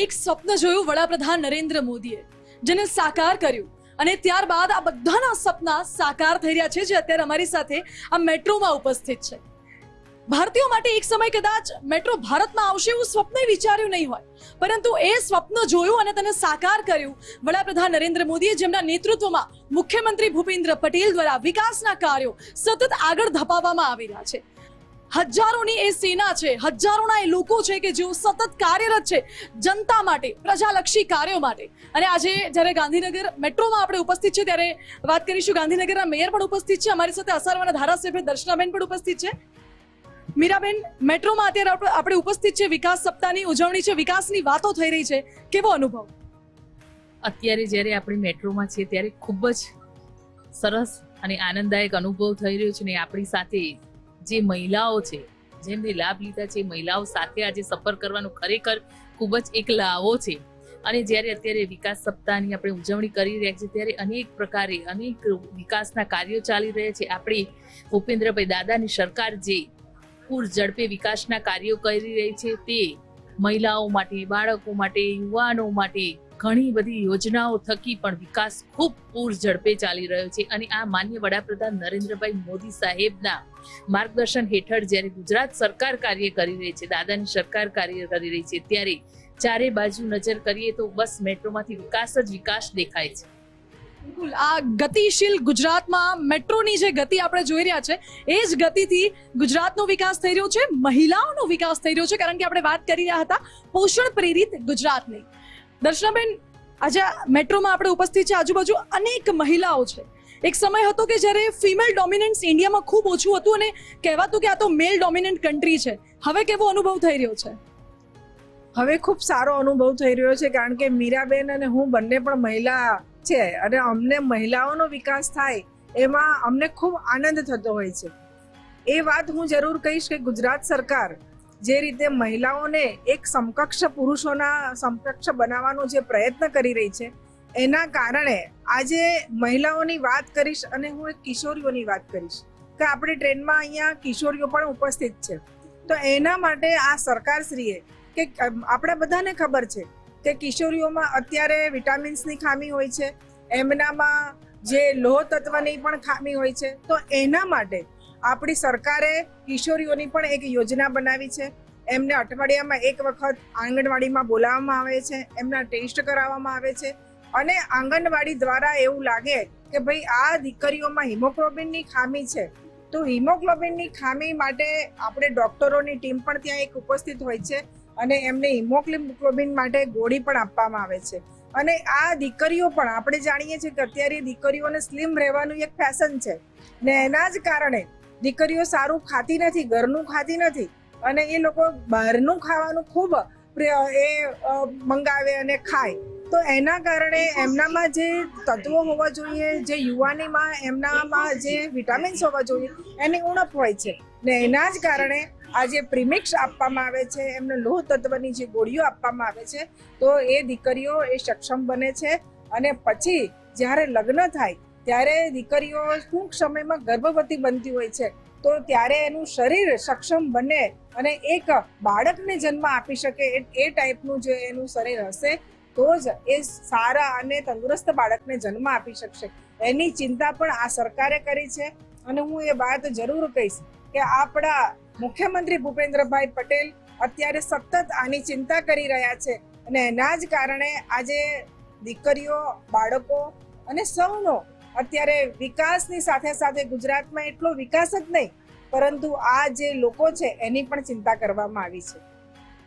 એક સ્વપ્ન જોયું વડાપ્રધાન નરેન્દ્ર મોદીએ, જેને સાકાર કર્યું, અને ત્યારબાદ આ બધાના સપના સાકાર થઈ રહ્યા છે જે અત્યારે અમારી સાથે આ મેટ્રોમાં ઉપસ્થિત છે. ભારતીયો માટે એક સમય કદાચ મેટ્રો ભારતમાં આવશે એવું સ્વપ્ન વિચાર્યું નહીં હોય, પરંતુ એ સ્વપ્ન જોયું અને તેને સાકાર કર્યું વડાપ્રધાન નરેન્દ્ર મોદીએ, જેમના નેતૃત્વમાં મુખ્યમંત્રી ભૂપેન્દ્ર પટેલ દ્વારા વિકાસના કાર્યો સતત આગળ ધપાવવામાં આવી રહ્યા છે. હજારોની એ સેના છે, હજારોના એ લોકો છે કે જેઓ સતત કાર્યરત છે જનતા માટે, પ્રજાલક્ષી કાર્યો માટે. અને આજે જ્યારે ગાંધીનગર મેટ્રોમાં આપણે ઉપસ્થિત છે ત્યારે વાત કરીશું, ગાંધીનગરના મેયર પણ ઉપસ્થિત છે, અમારી સાથે અસારવાના ધારાસભ્ય દર્શનાબેન પણ ઉપસ્થિત છે. મીરાબેન, મેટ્રોમાં અત્યારે આપણે ઉપસ્થિત છે, વિકાસ સપ્તાહની ઉજવણી છે, વિકાસની વાતો થઈ રહી છે, કેવો અનુભવ? અત્યારે જ્યારે આપણે મેટ્રોમાં છીએ ત્યારે ખૂબ જ સરસ અને આનંદદાયક અનુભવ થઈ રહ્યો છે. ને આપણી સાથે જે મહિલાઓ છે, જેમને લાભ લીધા છે, મહિલાઓ સાથે આજે સફર કરવાનો ખરેખર ખૂબ જ એક લાવો છે. અને જ્યારે અત્યારે વિકાસ સપ્તાહની આપણે ઉજવણી કરી રહ્યા છીએ ત્યારે અનેક પ્રકારે અનેક વિકાસના કાર્યો ચાલી રહ્યા છે. આપણી ભૂપેન્દ્રભાઈ દાદાની સરકાર જે પૂર ઝડપે વિકાસના કાર્યો કરી રહી છે તે મહિલાઓ માટે, બાળકો માટે, યુવાનો માટે ઘણી બધી યોજનાઓ થકી પણ વિકાસ ખૂબ પૂર ઝડપે ચાલી રહ્યો છે. અને આ માનનીય વડાપ્રધાન નરેન્દ્રભાઈ મોદી સાહેબના માર્ગદર્શન હેઠળ જ્યારે ગુજરાત સરકાર કાર્ય કરી રહી છે, દાદાની સરકાર કાર્ય કરી રહી છે, ત્યારે ચારે બાજુ નજર કરીએ તો બસ મેટ્રોમાંથી વિકાસ જ વિકાસ દેખાય છે. બિલકુલ, આ ગતિશીલ ગુજરાતમાં મેટ્રોની જે ગતિ આપણે જોઈ રહ્યા છે એ જ ગતિથી ગુજરાતનો વિકાસ થઈ રહ્યો છે, મહિલાઓનો વિકાસ થઈ રહ્યો છે. કારણ કે આપણે વાત કરી રહ્યા હતા પોષણ પ્રેરિત ગુજરાતની. દર્શનાબેન, આજે મેટ્રોમાં આપણે ઉપસ્થિત છે, આજુબાજુ અનેક મહિલાઓ છે. એક સમય હતો કે જ્યારે ફિમેલ ડોમિનન્સ ઇન્ડિયામાં ખૂબ ઓછું હતું અને કહેવાતું કે આ તો મેલ ડોમિનન્ટ કન્ટ્રી છે. હવે કેવો અનુભવ થઈ રહ્યો છે? હવે ખૂબ સારો અનુભવ થઈ રહ્યો છે, કારણ કે મીરાબેન અને હું બંને પણ મહિલા છે અને અમને મહિલાઓનો વિકાસ થાય એમાં અમને ખૂબ આનંદ થતો હોય છે. એ વાત હું જરૂર કહીશ કે ગુજરાત સરકાર જે રીતે મહિલાઓને એક સમકક્ષ પુરુષોના સમકક્ષ બનાવવાનો જે પ્રયત્ન કરી રહી છે એના કારણે આજે મહિલાઓની વાત કરીશ અને હું એક કિશોરીઓની વાત કરીશ કે આપણી ટ્રેનમાં અહીંયા કિશોરીઓ પણ ઉપસ્થિત છે. તો એના માટે આ સરકારશ્રીએ કે આપણે બધાને ખબર છે કે કિશોરીઓમાં અત્યારે વિટામિન્સની ખામી હોય છે, એમનામાં જે લોહ તત્વની પણ ખામી હોય છે. તો એના માટે આપણી સરકારે કિશોરીઓની પણ એક યોજના બનાવી છે. એમને અઠવાડિયામાં એક વખત આંગણવાડીમાં બોલાવવામાં આવે છે, એમના ટેસ્ટ કરાવવામાં આવે છે અને આંગણવાડી દ્વારા એવું લાગે કે ભાઈ આ દીકરીઓમાં હિમોગ્લોબિનની ખામી છે, તો હિમોગ્લોબિનની ખામી માટે આપણે ડોક્ટરોની ટીમ પણ ત્યાં એક ઉપસ્થિત હોય છે અને એમને હિમોગ્લોબિન માટે ગોળી પણ આપવામાં આવે છે. અને આ દીકરીઓ પણ આપણે જાણીએ છીએ કે અત્યારે દીકરીઓને સ્લિમ રહેવાનું એક ફેશન છે ને એના જ કારણે દીકરીઓ સારું ખાતી નથી, ઘરનું ખાતી નથી અને એ લોકો બહારનું ખાવાનું ખૂબ મંગાવે અને ખાય. તો એના કારણે એમનામાં જે તત્વો હોવા જોઈએ, જે યુવાનીમાં એમનામાં જે વિટામિન્સ હોવા જોઈએ એની ઉણપ હોય છે ને એના જ કારણે આ જે પ્રીમિક્સ આપવામાં આવે છે, એમને લોહ તત્વની જે ગોળીઓ આપવામાં આવે છે, તો એ દીકરીઓ એ સક્ષમ બને છે અને પછી જ્યારે લગ્ન થાય ત્યારે દીકરીઓ ટૂંક સમયમાં ગર્ભવતી બનતી હોય છે. તો ત્યારે એનું શરીર સક્ષમ બને અને એક બાળકને જન્મ આપી શકે એ ટાઈપનું જે એનું શરીર હશે તો જ એ સારા અને તંદુરસ્ત બાળકને જન્મ આપી શકશે. એની ચિંતા પણ આ સરકારે કરી છે અને હું એ વાત જરૂર કહીશ કે આપણા મુખ્યમંત્રી ભૂપેન્દ્રભાઈ પટેલ અત્યારે સતત આની ચિંતા કરી રહ્યા છે અને એના જ કારણે આજે દીકરીઓ, બાળકો અને સૌનો અત્યારે વિકાસની સાથે સાથે ગુજરાતમાં એટલો વિકાસ જ નહીં પરંતુ આ જે લોકો છે એની પણ ચિંતા કરવામાં આવી છે.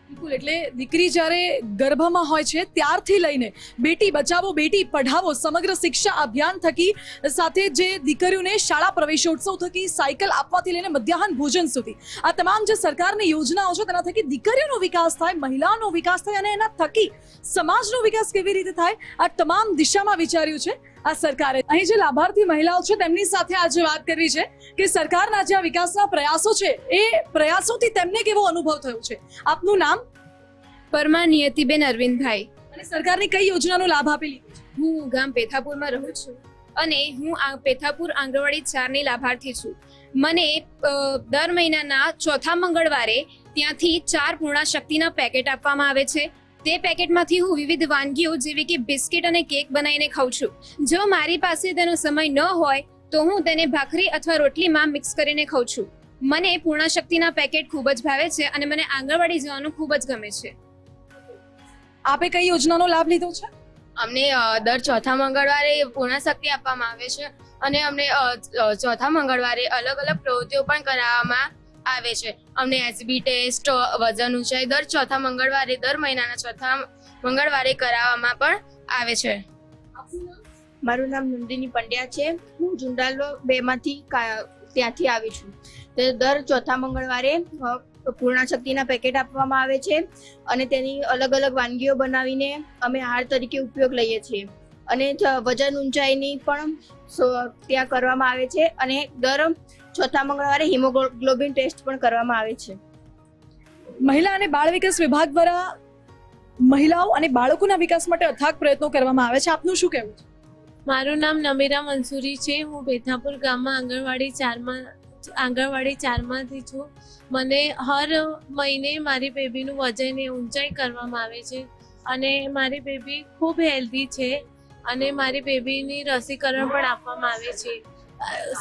બિલકુલ, એટલે દીકરી જ્યારે ગર્ભમાં હોય છે ત્યારથી લઈને બેટી બચાવો બેટી પઢાવો સમગ્ર શિક્ષા અભિયાન થકી સાથે જે દીકરીઓને શાળા પ્રવેશોત્સવ થકી સાયકલ આપવાથી લઈને મધ્યાહન ભોજન સુધી આ તમામ જે સરકારની યોજનાઓ છે તેના થકી દીકરીઓનો વિકાસ થાય, મહિલાઓનો વિકાસ થાય અને એના થકી સમાજનો વિકાસ કેવી રીતે થાય આ તમામ દિશામાં વિચાર્યું છે આ સરકારે. અહીં જે લાભાર્થી મહિલાઓ છે તેમની સાથે આજે વાત કરવી છે કે સરકારના જે આ વિકાસના પ્રયાસો છે એ પ્રયાસોથી તેમને કેવો અનુભવ થયો છે. આપનું નામ? પરમાર નિયતિબેન અરવિંદભાઈ. અને સરકારની કઈ યોજનાનો લાભ આપી લીધો છે? હું ગામ પેથાપુરમાં રહું છું અને હું આ પેથાપુર આંગણવાડી 4ની લાભાર્થી છું. મને દર મહિનાના ચોથા મંગળવારે ત્યાંથી 4 પૂર્ણા શક્તિના પેકેટ આપવામાં આવે છે. તે પેકેટમાંથી હું વિવિધ વાનગીઓ જેવી કે બિસ્કિટ અને કેક બનાવીને ખાઉં છું. જો મારી પાસે તેનો સમય ન હોય તો હું તેને ભાખરી અથવા રોટલીમાં મિક્સ કરીને ખાઉં છું. મને પૂર્ણા શક્તિના પેકેટ ખૂબ જ ભાવે છે અને મને આંગણવાડી જવાનું ખૂબ જ ગમે છે. આપે કઈ યોજનાનો લાભ લીધો છે? અમને દર ચોથા મંગળવારે પૂર્ણ શક્તિ આપવામાં આવે છે અને અમને ચોથા મંગળવારે અલગ અલગ પ્રવૃત્તિઓ પણ કરાવવામાં આવે છે. અમને એસબી ટેસ્ટ, વજન ઊંચાઈ દર ચોથા મંગળવારે, દર મહિનાના ચોથા મંગળવારે કરાવવામાં પણ આવે છે. મારું નામ નંદિની પંડ્યા છે. હું જુંડાલ 2માંથી ત્યાંથી આવી છું. તો દર ચોથા મંગળવારે પૂર્ણા શક્તિના પેકેટ આપવામાં આવે છે અને તેની અલગ અલગ વાનગીઓ બનાવીને અમે આહાર તરીકે ઉપયોગ લઈએ છીએ અને વજન ઊંચાઈની પણ ત્યાં કરવામાં આવે છે અને દર ચોથા મંગળવારે હિમોગ્લોબિન ટેસ્ટ પણ કરવામાં આવે છે. મહિલા અને બાળ વિકાસ વિભાગ દ્વારા મહિલાઓ અને બાળકોના વિકાસ માટે અથાગ પ્રયત્નો કરવામાં આવે છે. આપનું શું કહેવું છે? મારું નામ નમીરા મંસૂરી છે. હું બેથાપુર ગામમાં આંગણવાડી 4માંથી છું. મને હર મહિને મારી બેબીનું વજન ઊંચાઈ કરવામાં આવે છે અને મારી બેબી ખૂબ હેલ્ધી છે અને મારી બેબીની રસીકરણ પણ આપવામાં આવે છે.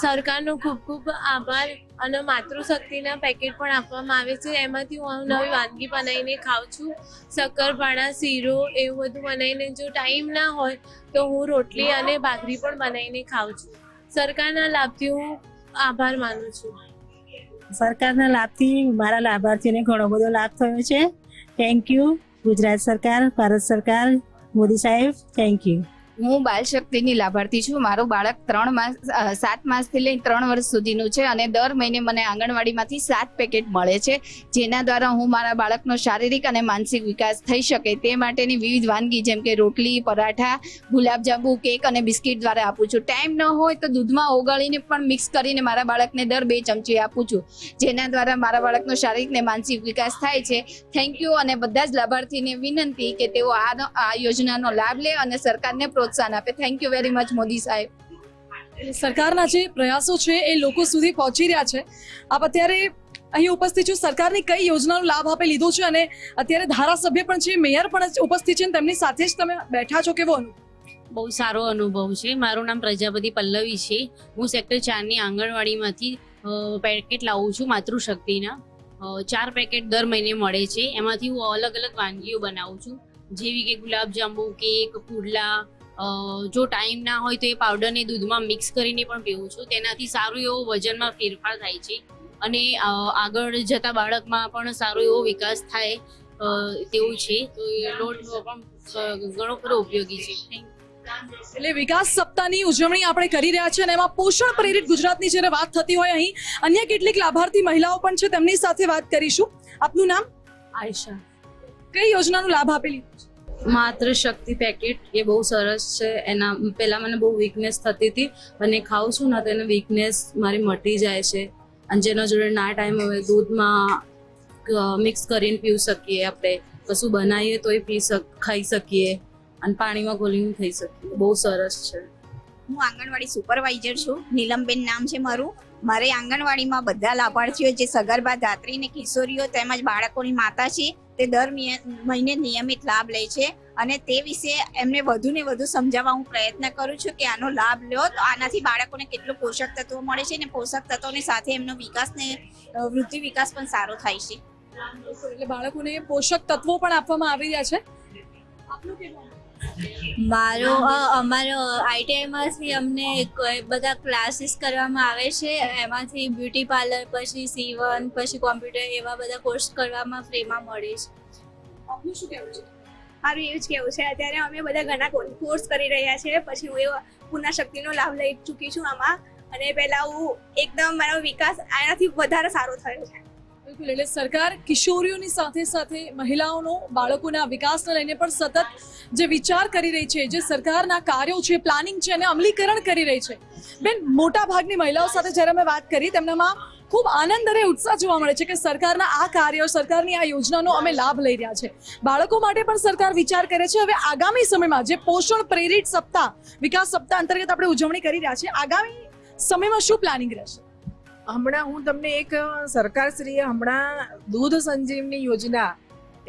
સરકારનો ખૂબ ખૂબ આભાર. અને માતૃશક્તિના પેકેટ પણ આપવામાં આવે છે. એમાંથી હું નવી વાનગી બનાવીને ખાઉં છું. શક્કરપારા, શીરો એવું બધું બનાવીને, જો ટાઈમ ના હોય તો હું રોટલી અને ભાખરી પણ બનાવીને ખાઉં છું. સરકારના લાભથી હું આભાર માનું છું. સરકારના લાભથી મારા લાભાર્થીઓને ઘણો બધો લાભ થયો છે. થેન્ક યુ ગુજરાત સરકાર, ભારત સરકાર, મોદી સાહેબ, થેન્ક યુ. હું બાલ શક્તિની લાભાર્થી છું. મારું બાળક 7 માસથી લઈને 3 વર્ષ સુધીનું છે અને દર મહિને મને આંગણવાડીમાંથી 7 પેકેટ મળે છે, જેના દ્વારા હું મારા બાળકનો શારીરિક અને માનસિક વિકાસ થઈ શકે તે માટેની વિવિધ વાનગી જેમ કે રોટલી, પરાઠા, ગુલાબજાંબુ, કેક અને બિસ્કિટ દ્વારા આપું છું. ટાઈમ ન હોય તો દૂધમાં ઓગાળીને પણ મિક્સ કરીને મારા બાળકને દર 2 ચમચી આપું છું, જેના દ્વારા મારા બાળકનો શારીરિક અને માનસિક વિકાસ થાય છે. Thank you. અને બધા જ લાભાર્થીને વિનંતી કે તેઓ આ યોજનાનો લાભ લે અને સરકારને પ્રોત્સાહન આપે. Thank you very much Modi સાહેબ. સરકારના જે પ્રયાસો છે એ લોકો સુધી પહોંચી રહ્યા છે. આપ અત્યારે અહીં ઉપસ્થિત છું. સરકારની કઈ યોજનાનો લાભ આપે લીધો છે અને અત્યારે ધારાસભ્ય પણ છે, મેયર પણ ઉપસ્થિત છે, તેમની સાથે જ તમે બેઠા છો, કેવો અનુભવ? બહુ સારો અનુભવ છે. મારું નામ પ્રજાપતિ પલ્લવી છે. હું સેક્ટર 4ની આંગણવાડીમાંથી પેકેટ લાવું છું માતૃશક્તિના. 4 પેકેટ દર મહિને મળે છે. એમાંથી હું અલગ અલગ વાનગીઓ બનાવું છું, જેવી કે ગુલાબજાંબુ, કેક, પુડલા. જો ટાઈમ ના હોય તો એ પાવડરને દૂધમાં મિક્સ કરીને પણ પીવું છું. તેનાથી સારું એવો વજનમાં ફેરફાર થાય છે અને આગળ જતા બાળકમાં પણ સારો એવો વિકાસ થાય તેવું છે. તો એ લોટ પણ ઘણો બધો ઉપયોગી છે. એટલે વિકાસ સપ્તાહની ઉજવણી આપણે કરી રહ્યા છીએ અને એમાં પોષણ પ્રેરિત ગુજરાતની જ્યારે વાત થતી હોય, અહીં અન્ય કેટલીક લાભાર્થી મહિલાઓ પણ છે, તેમની સાથે વાત કરીશું. આપનું નામ? આયશા. કઈ યોજનાનો લાભ આપેલી? માત્ર શક્તિ પેકેટ એ બહુ સરસ છે. એના પહેલા મને બહુ વીકનેસ થતી હતી અને ખાઉં છું ને તો એને વીકનેસ મારી મટી જાય છે. અને જેના જોડે ના ટાઈમ હવે દૂધમાં મિક્સ કરીને પીવી શકીએ, આપણે કશું બનાવીએ તો એ ખાઈ શકીએ અને પાણીમાં ઘોલીને ખાઈ શકીએ. બહુ સરસ છે. હું આંગણવાડી સુપરવાઇઝર છું. નીલમબેન નામ છે મારું. મારે આંગણવાડીમાં બધા લાભાર્થીઓ જે સગર્ભા ધાત્રી ને કિશોરીઓ તેમજ બાળકોની માતા છે તે દર મહિને નિયમિત લાભ લે છે અને તે વિશે એમને વધુ ને વધુ સમજાવવા હું પ્રયત્ન કરું છું કે આનો લાભ લો તો આનાથી બાળકોને કેટલું પોષક તત્વો મળે છે અને પોષક તત્વોની સાથે એમનો વિકાસ ને વૃદ્ધિ વિકાસ પણ સારો થાય છે. એટલે બાળકોને પોષક તત્વો પણ આપવામાં આવી રહ્યા છે. આપનું કેવું? અમારો આઈટીઆઈમાંથી અમને બધા ક્લાસીસ કરવામાં આવે છે. એમાંથી બ્યુટી પાર્લર, પછી સીવન, પછી કોમ્પ્યુટર, એવા બધા કોર્સ કરવામાં ફ્રીમાં મળે છે. આપનું શું કહેવું છે? મારું એવું જ કેવું છે. અત્યારે અમે બધા ઘણા કોર્સ કરી રહ્યા છીએ. પછી હું એ પૂર્ણ શક્તિનો લાભ લઈ ચૂકી છું આમાં અને પહેલા હું એકદમ મારો વિકાસ આનાથી વધારે સારો થયો છે. બિલકુલ. એટલે સરકાર કિશોરીઓની સાથે સાથે મહિલાઓનો, બાળકોના વિકાસને લઈને પણ સતત જે વિચાર કરી રહી છે, જે સરકારના કાર્યો છે, પ્લાનિંગ છે અને અમલીકરણ કરી રહી છે. બેન, મોટા ભાગની મહિલાઓ સાથે જ્યારે અમે વાત કરી તેમનામાં ખૂબ આનંદ અને ઉત્સાહ જોવા મળે છે કે સરકારના આ કાર્યો, સરકારની આ યોજનાનો અમે લાભ લઈ રહ્યા છે. બાળકો માટે પણ સરકાર વિચાર કરે છે. હવે આગામી સમયમાં જે પોષણ પ્રેરિત સપ્તાહ, વિકાસ સપ્તાહ અંતર્ગત આપણે ઉજવણી કરી રહ્યા છીએ, આગામી સમયમાં શું પ્લાનિંગ રહેશે? હમણાં હું તમને એક સરકારશ્રીએ હમણાં દૂધ સંજીવની યોજના,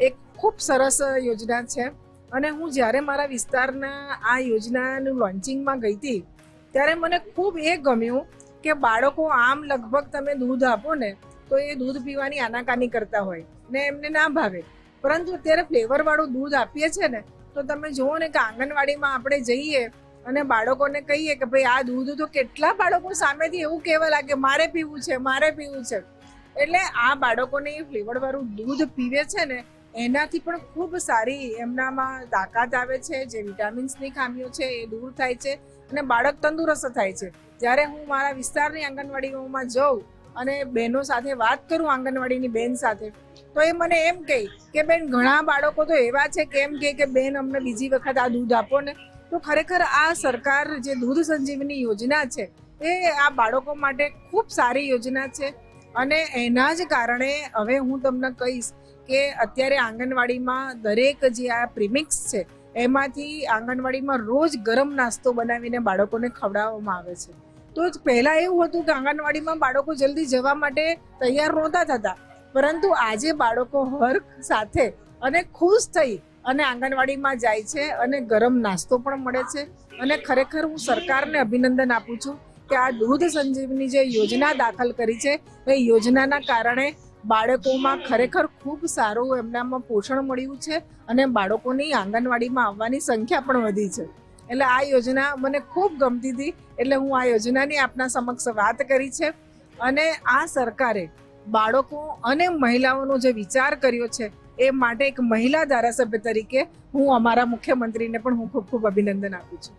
એક ખૂબ સરસ યોજના છે અને હું જ્યારે મારા વિસ્તારના આ યોજનાનું લોન્ચિંગમાં ગઈ હતી ત્યારે મને ખૂબ એ ગમ્યું કે બાળકો આમ લગભગ તમે દૂધ આપો ને તો એ દૂધ પીવાની આનાકાની કરતા હોય ને એમને ના ભાવે, પરંતુ અત્યારે ફ્લેવરવાળું દૂધ આપીએ છીએ ને તો તમે જુઓ ને કે આંગણવાડીમાં આપણે જઈએ અને બાળકોને કહીએ કે ભાઈ આ દૂધ, તો કેટલા બાળકો સામેથી એવું કહેવા લાગે મારે પીવું છે, મારે પીવું છે. એટલે આ બાળકોને એ ફ્લેવરવાળું દૂધ પીવે છે ને એનાથી પણ ખૂબ સારી એમનામાં તાકાત આવે છે. જે વિટામિન્સની ખામીઓ છે એ દૂર થાય છે અને બાળક તંદુરસ્ત થાય છે. જ્યારે હું મારા વિસ્તારની આંગણવાડીઓમાં જાઉં અને બહેનો સાથે વાત કરું, આંગણવાડીની બેન સાથે, તો એ મને એમ કહે કે બેન ઘણા બાળકો તો એવા છે કે એમ કે બેન અમને બીજી વખત આ દૂધ આપો ને. તો ખરેખર આ સરકાર જે દૂધ સંજીવની યોજના છે એ આ બાળકો માટે ખૂબ સારી યોજના છે અને એના જ કારણે હવે હું તમને કહીશ કે અત્યારે આંગણવાડીમાં દરેક જે આ પ્રીમિક્સ છે એમાંથી આંગણવાડીમાં રોજ ગરમ નાસ્તો બનાવીને બાળકોને ખવડાવવામાં આવે છે. તો પહેલાં એવું હતું કે આંગણવાડીમાં બાળકો જલ્દી જવા માટે તૈયાર નહોતા થતા, પરંતુ આજે બાળકો હર્ષ સાથે અને ખુશ થઈ અને આંગણવાડીમાં જાય છે અને ગરમ નાસ્તો પણ મળે છે. અને ખરેખર હું સરકારને અભિનંદન આપું છું કે આ દૂધ સંજીવની જે યોજના દાખલ કરી છે એ યોજનાના કારણે બાળકોમાં ખરેખર ખૂબ સારું એમનામાં પોષણ મળ્યું છે અને બાળકોની આંગણવાડીમાં આવવાની સંખ્યા પણ વધી છે. એટલે આ યોજના મને ખૂબ ગમતી હતી, એટલે હું આ યોજનાની આપના સમક્ષ વાત કરી છે. અને આ સરકારે બાળકો અને મહિલાઓનો જે વિચાર કર્યો છે એ માટે એક મહિલા ધારાસભ્ય તરીકે હું અમારા મુખ્યમંત્રીને પણ હું ખૂબ ખૂબ અભિનંદન આપું છું.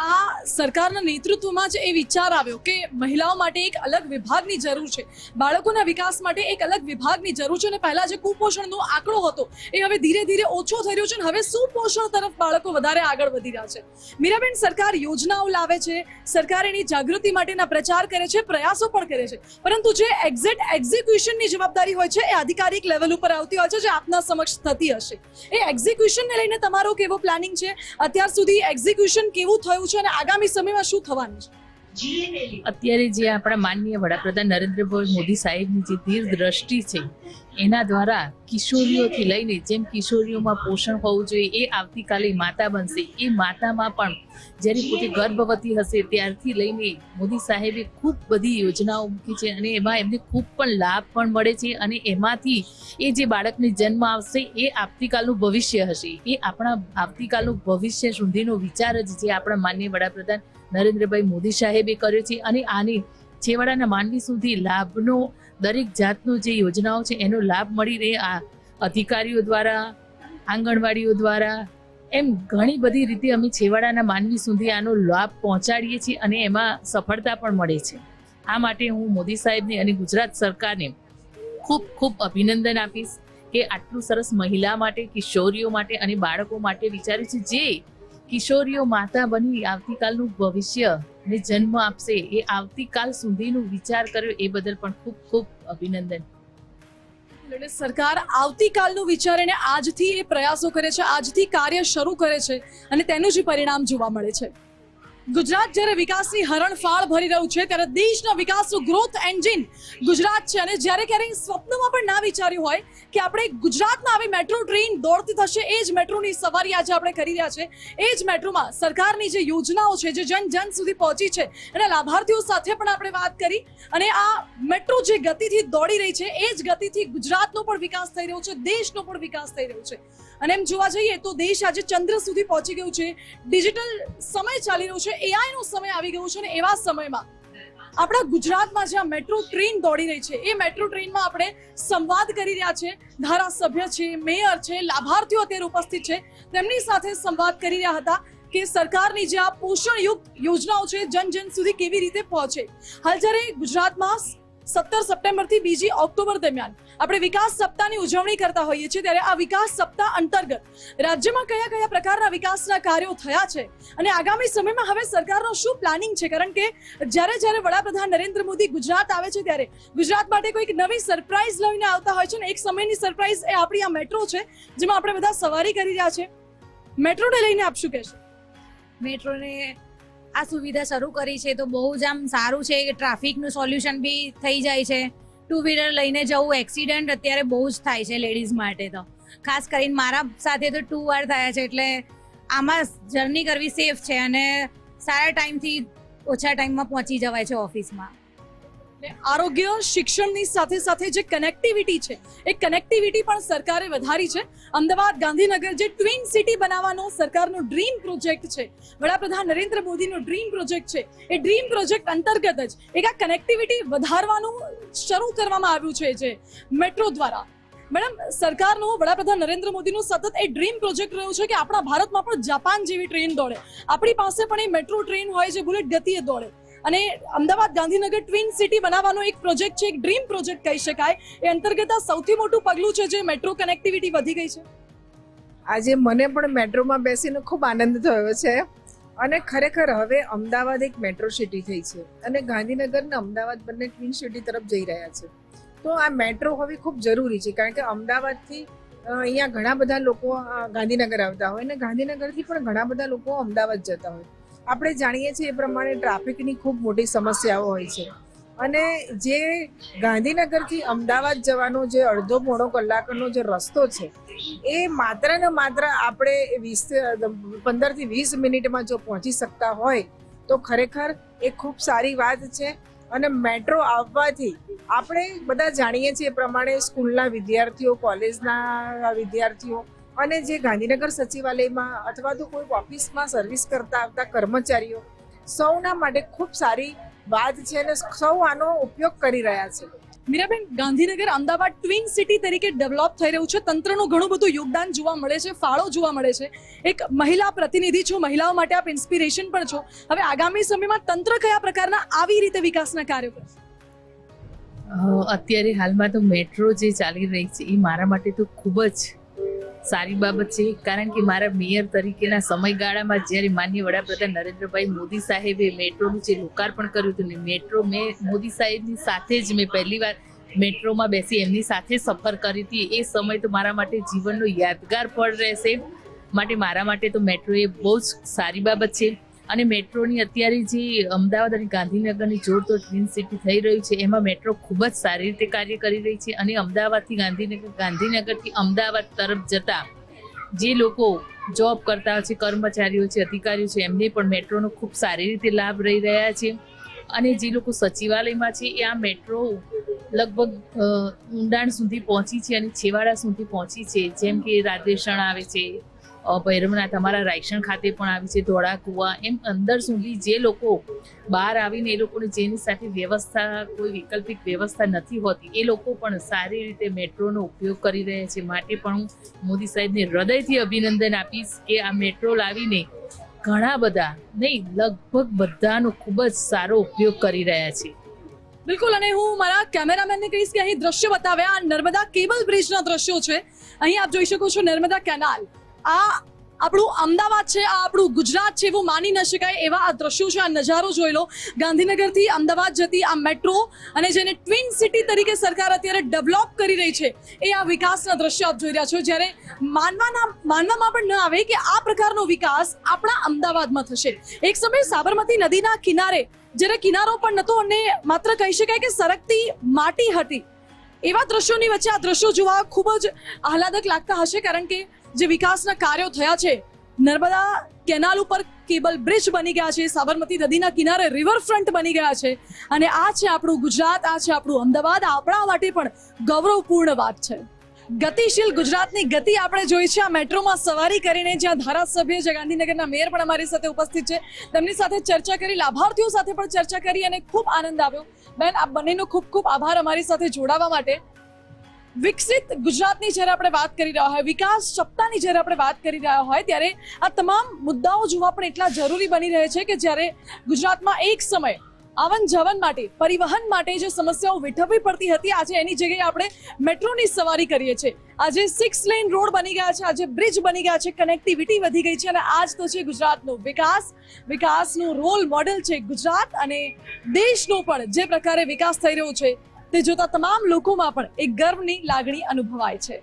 આ સરકારના નેતૃત્વમાં જ એ વિચાર આવ્યો કે મહિલાઓ માટે એક અલગ વિભાગની જરૂર છે, બાળકોના વિકાસ માટે એક અલગ વિભાગની જરૂર છે. અને પહેલા જે કુપોષણનો આંકડો હતો એ હવે ધીરે ધીરે ઓછો થઈ રહ્યો છે અને હવે સુપોષણ તરફ બાળકો વધારે આગળ વધી રહ્યા છે. મીરાબેન, સરકાર યોજનાઓ લાવે છે, સરકાર એની જાગૃતિ માટેના પ્રચાર કરે છે, પ્રયાસો પણ કરે છે, પરંતુ જે એક્ઝેક્ટ એક્ઝિક્યુશનની જવાબદારી હોય છે એ આધિકારિક લેવલ ઉપર આવતી હોય છે, જે આપના સમક્ષ થતી હશે. એ એક્ઝિક્યુશનને લઈને તમારો કેવો પ્લાનિંગ છે? અત્યાર સુધી એક્ઝિક્યુશન કેવું થયું છે અને આગામી સમયમાં શું થવાનું છે? અત્યારે જે આપણા માનનીય વડાપ્રધાન નરેન્દ્રભાઈ મોદી સાહેબની જે દીર્ઘદ્રષ્ટિ છે એના દ્વારા કિશોરીઓથી લઈને જેમ કિશોરીઓમાં પોષણ હોવું જોઈએ એ આવતીકાલે માતા બનશે એ માતામાં પણ જ્યારે પોતે ગર્ભવતી હશે ત્યારથી લઈને મોદી સાહેબે ખૂબ બધી યોજનાઓ મૂકી છે અને એમાં એમને ખૂબ પણ લાભ પણ મળે છે અને એમાંથી એ જે બાળકને જન્મ આવશે એ આવતીકાલનું ભવિષ્ય હશે એ આપણા આવતીકાલનું ભવિષ્ય સુધીનો વિચાર જ જે આપણા માનનીય વડાપ્રધાન નરેન્દ્રભાઈ મોદી સાહેબે કર્યો છે અને આની છેવાડાના માનવી સુધી લાભનો દરેક જાતનો જે યોજનાઓ છે એનો લાભ મળી રહે આ અધિકારીઓ દ્વારા આંગણવાડીઓ દ્વારા એમ ઘણી બધી રીતે અમે છેવાડાના માનવી સુધી આનો લાભ પહોંચાડીએ છીએ અને એમાં સફળતા પણ મળે છે. આ માટે હું મોદી સાહેબને અને ગુજરાત સરકારને ખૂબ ખૂબ અભિનંદન આપીશ કે આટલું સરસ મહિલા માટે કિશોરીઓ માટે અને બાળકો માટે વિચાર્યું છે જે કિશોરીઓ માતા બની આવતીકાલનું ભવિષ્ય ને જન્મ આપશે એ આવતીકાલ સુધીનું વિચાર કર્યો એ બદલ પણ ખૂબ ખૂબ અભિનંદન. એટલે સરકાર આવતીકાલનું વિચારીને આજથી એ પ્રયાસો કરે છે, આજથી કાર્ય શરૂ કરે છે અને તેનું જ પરિણામ જોવા મળે છે. ગુજરાત જ્યારે વિકાસની હરણફાળ ભરી રહ્યું છે ત્યારે દેશના વિકાસનું ગ્રોથ એન્જિન ગુજરાત છે અને જ્યારે ક્યારેય સ્વપ્નમાં પણ ના વિચાર્યું હોય કે આપણે ગુજરાતમાં આવી મેટ્રો ટ્રેન દોડતી થશે એ જ મેટ્રોની સવારી આજે આપણે કરી રહ્યા છે. એ જ મેટ્રોમાં સરકારની જે યોજનાઓ છે જે જન જન સુધી પહોંચી છે એના લાભાર્થીઓ સાથે પણ આપણે વાત કરી અને આ મેટ્રો જે ગતિથી દોડી રહી છે એ જ ગતિથી ગુજરાતનો પણ વિકાસ થઈ રહ્યો છે, દેશનો પણ વિકાસ થઈ રહ્યો છે. અને એમ જોવા જઈએ તો દેશ આજે ચંદ્ર સુધી પહોંચી ગયું છે, ડિજિટલ સમય ચાલી રહ્યો છે, એઆઈ નો સમય આવી ગયો છે અને એવા સમયમાં આપણા ગુજરાતમાં જ્યાં મેટ્રો ટ્રેન દોડી રહી છે એ મેટ્રો ટ્રેનમાં આપણે સંવાદ કરી રહ્યા છે. ધારાસભ્ય છે, મેયર છે, લાભાર્થીઓ અત્યારે ઉપસ્થિત છે, તેમની સાથે સંવાદ કરી રહ્યા હતા કે સરકારની જે આ પોષણયુક્ત યોજનાઓ છે જન જન સુધી કેવી રીતે પહોંચે. હાલ જ્યારે ગુજરાતમાં 17 સપ્ટેમ્બરથી 2 ઓક્ટોબર દરમિયાન આપણે વિકાસ સપ્તાહની ઉજવણી કરતા હોઈએ છીએ ત્યારે આ વિકાસ સપ્તાહ અંતર્ગત રાજ્યમાં કયા કયા પ્રકારના વિકાસના કાર્યો થયા છે અને આગામી સમયમાં હવે સરકારનો શું પ્લાનિંગ છે. કારણ કે જ્યારે વડાપ્રધાન નરેન્દ્ર મોદી ગુજરાત આવે છે ત્યારે ગુજરાત માટે કોઈક નવી સરપ્રાઈઝ લઈને આવતા હોય છે ને એક સમયની સરપ્રાઈઝ એ આપણી આ મેટ્રો છે જેમાં આપણે બધા સવારી કરી રહ્યા છે. મેટ્રોને લઈને આપ શું કહેશો? મેટ્રોને આ સુવિધા શરૂ કરી છે તો બહુ જ આમ સારું છે કે ટ્રાફિકનું સોલ્યુશન બી થઈ જાય છે. 2 વ્હીલર લઈને જવું એક્સિડન્ટ અત્યારે બહુ જ થાય છે લેડીઝ માટે તો, ખાસ કરીને મારા સાથે તો 2 વાર થયા છે એટલે આમાં જર્ની કરવી સેફ છે અને સારા ટાઈમથી ઓછા ટાઈમમાં પહોંચી જવાય છે ઓફિસમાં. આરોગ્ય શિક્ષણની સાથે સાથે જે કનેક્ટિવિટી છે એ કનેક્ટિવિટી પણ સરકારે વધારી છે. અમદાવાદ ગાંધીનગર જે ટ્વિન સિટી બનાવવાનો સરકારનો ડ્રીમ પ્રોજેક્ટ છે, વડાપ્રધાન નરેન્દ્ર મોદીનો ડ્રીમ પ્રોજેક્ટ છે, એ ડ્રીમ પ્રોજેક્ટ અંતર્ગત જ એક આ કનેક્ટિવિટી વધારવાનું શરૂ કરવામાં આવ્યું છે જે મેટ્રો દ્વારા. મેડમ, સરકારનો વડાપ્રધાન નરેન્દ્ર મોદીનો સતત એ ડ્રીમ પ્રોજેક્ટ રહ્યો છે કે આપણા ભારતમાં પણ જાપાન જેવી ટ્રેન દોડે, આપણી પાસે પણ એ મેટ્રો ટ્રેન હોય જે બુલેટ ગતિએ દોડે અને અમદાવાદ ગાંધીનગર ટ્વિન સિટી બનાવવાનો એક પ્રોજેક્ટ છે, એક ડ્રીમ પ્રોજેક્ટ કહી શકાય. એ અંતર્ગત આ સૌથી મોટું પગલું છે જે મેટ્રો કનેક્ટિવિટી વધી ગઈ છે. આજે મને પણ મેટ્રોમાં બેસીને ખૂબ આનંદ થયો છે અને ખરેખર હવે અમદાવાદ એક મેટ્રો સિટી થઈ છે અને ગાંધીનગર અને અમદાવાદ બંને ટ્વિન સિટી તરફ જઈ રહ્યા છે. તો આ મેટ્રો હોવી ખૂબ જરૂરી છે કારણ કે અમદાવાદથી અહીંયા ઘણા બધા લોકો ગાંધીનગર આવતા હોય અને ગાંધીનગરથી પણ ઘણા બધા લોકો અમદાવાદ જતા હોય. આપણે જાણીએ છીએ એ પ્રમાણે ટ્રાફિકની ખૂબ મોટી સમસ્યાઓ હોય છે અને જે ગાંધીનગરથી અમદાવાદ જવાનો જે અડધો પોણો કલાકનો જે રસ્તો છે એ માત્ર ને માત્ર આપણે 15 થી 20 મિનિટમાં જો પહોંચી શકતા હોય તો ખરેખર એ ખૂબ સારી વાત છે. અને મેટ્રો આવવાથી આપણે બધા જાણીએ છીએ એ પ્રમાણે સ્કૂલના વિદ્યાર્થીઓ, કોલેજના વિદ્યાર્થીઓ અને જે ગાંધીનગર સચિવાલયમાં અથવા તો કોઈ ઓફિસમાં સર્વિસ કરતા આવતા કર્મચારીઓ સૌના માટે ખૂબ સારી વાત છે અને સૌ આનો ઉપયોગ કરી રહ્યા છે. મીરાબેન, ગાંધીનગર અમદાવાદ ટ્વિન સિટી તરીકે ડેવલપ થઈ રહ્યું છે, તંત્રનું ઘણું બધું યોગદાન જોવા મળે છે, ફાળો જોવા મળે છે. એક મહિલા પ્રતિનિધિ છો, મહિલાઓ માટે આપ ઇન્સ્પિરેશન પણ છો. હવે આગામી સમયમાં તંત્ર કયા પ્રકારના આવી રીતે વિકાસના કાર્યો કરશે? અત્યારે હાલમાં તો મેટ્રો જે ચાલી રહી છે એ મારા માટે તો ખૂબ જ સારી બાબત છે કારણ કે મારા મેયર તરીકેના સમયગાળામાં જ્યારે માનનીય વડાપ્રધાન નરેન્દ્રભાઈ મોદી સાહેબે મેટ્રોનું જે લોકાર્પણ કર્યું હતું ને મેટ્રો મેં મોદી સાહેબની સાથે જ મેં પહેલી વાર મેટ્રોમાં બેસી એમની સાથે સફર કરી હતી. એ સમય તો મારા માટે જીવનનો યાદગાર પળ રહેશે. માટે મારા માટે તો મેટ્રો એ બહુ જ સારી બાબત છે. અને મેટ્રોની અત્યારે જે અમદાવાદ અને ગાંધીનગરની જોડતો ટ્વિન સિટી થઈ રહ્યું છે એમાં મેટ્રો ખૂબ જ સારી રીતે કાર્ય કરી રહી છે. અને અમદાવાદથી ગાંધીનગર, ગાંધીનગરથી અમદાવાદ તરફ જતા જે લોકો જોબ કરતા છે, કર્મચારીઓ છે, અધિકારીઓ છે, એમને પણ મેટ્રોનો ખૂબ સારી રીતે લાભ રહી રહ્યા છે. અને જે લોકો સચિવાલયમાં છે એ આ મેટ્રો લગભગ ઊંડાણ સુધી પહોંચી છે અને છેવાડા સુધી પહોંચી છે. જેમ કે રાધેસણ આવે છે, ભૈરવનાથ, અમારા રાયસણ ખાતે પણ આવી છે, ધોળાકુવા, એમ અંદર સુધી જે લોકો બહાર આવીને એ લોકોને જેની સાથે વ્યવસ્થા, કોઈ વૈકલ્પિક વ્યવસ્થા નથી હોતી, એ લોકો પણ સારી રીતે મેટ્રોનો ઉપયોગ કરી રહ્યા છે. માટે પણ હું મોદી સાહેબને હૃદયથી અભિનંદન આપીશ કે આ મેટ્રો લાવીને ઘણા બધા નહીં, લગભગ બધાનો ખૂબ જ સારો ઉપયોગ કરી રહ્યા છે. બિલકુલ. અને હું મારા કેમેરામેનને કહીશ કે અહીં દ્રશ્ય બતાવ્યા, આ નર્મદા કેબલ બ્રિજના દ્રશ્યો છે. અહીં આપ જોઈ શકો છો નર્મદા કેનાલ. આ આપણું અમદાવાદ છે, આ આપણું ગુજરાત છે એવું માની ન શકાય એવા આ દ્રશ્યો છે. આ નજારો જોઈ લો, ગાંધીનગરથી અમદાવાદ જતી આ મેટ્રો, અને જેને ટ્વિન સિટી તરીકે સરકાર અત્યારે ડેવલપ કરી રહી છે, એ આ વિકાસના દ્રશ્યો આપ જોઈ રહ્યા છો. જ્યારે માનવામાં પણ ન આવે કે આ પ્રકારનો વિકાસ આપણા અમદાવાદમાં થશે. એક સમયે સાબરમતી નદીના કિનારે જ્યારે કિનારો પણ નહોતો અને માત્ર કહી શકાય કે સરકતી માટી હતી, એવા દ્રશ્યોની વચ્ચે આ દ્રશ્યો જોવા ખૂબ જ આહલાદક લાગતા હશે. કારણ કે જે વિકાસના કાર્યો થયા છે, નર્મદા કેનાલ ઉપર કેબલ બ્રિજ બની ગયા છે, સાબરમતી નદીના કિનારે રિવરફ્રન્ટ બની ગયા છે, અને આ છે આપણું ગુજરાત, આ છે આપણું અમદાવાદ. આપણા માટે પણ ગૌરવપૂર્ણ વાત છે. ગતિશીલ ગુજરાતની ગતિ આપણે જોઈ છે આ મેટ્રોમાં સવારી કરીને. જ્યાં ધારાસભ્ય છે, ગાંધીનગરના મેયર પણ અમારી સાથે ઉપસ્થિત છે, તેમની સાથે ચર્ચા કરી, લાભાર્થીઓ સાથે પણ ચર્ચા કરી અને ખૂબ આનંદ આવ્યો. બેન, આપ બંનેનો ખૂબ ખૂબ આભાર અમારી સાથે જોડાવા માટે. વિકસિત ગુજરાતની જ્યારે આપણે વાત કરી રહ્યા હોય, વિકાસ સપ્તાહની જ્યારે આપણે વાત કરી રહ્યા હોય, ત્યારે આ તમામ મુદ્દાઓ જોવા પણ એટલા જરૂરી બની રહે છે કે જ્યારે ગુજરાતમાં એક સમય આવન જાવન માટે, પરિવહન માટે જે સમસ્યાઓ વેઠવવી પડતી હતી, આજે એની જગ્યાએ આપણે મેટ્રોની સવારી કરીએ છીએ. આજે 6 લેન રોડ બની ગયા છે, આજે બ્રિજ બની ગયા છે, કનેક્ટિવિટી વધી ગઈ છે, અને આજ તો છે ગુજરાતનો વિકાસ. વિકાસનું રોલ મોડેલ છે ગુજરાત, અને દેશનો પણ જે પ્રકારે વિકાસ થઈ રહ્યો છે તે જોતા તમામ લોકોમાં પણ એક ગર્વની લાગણી અનુભવાય છે.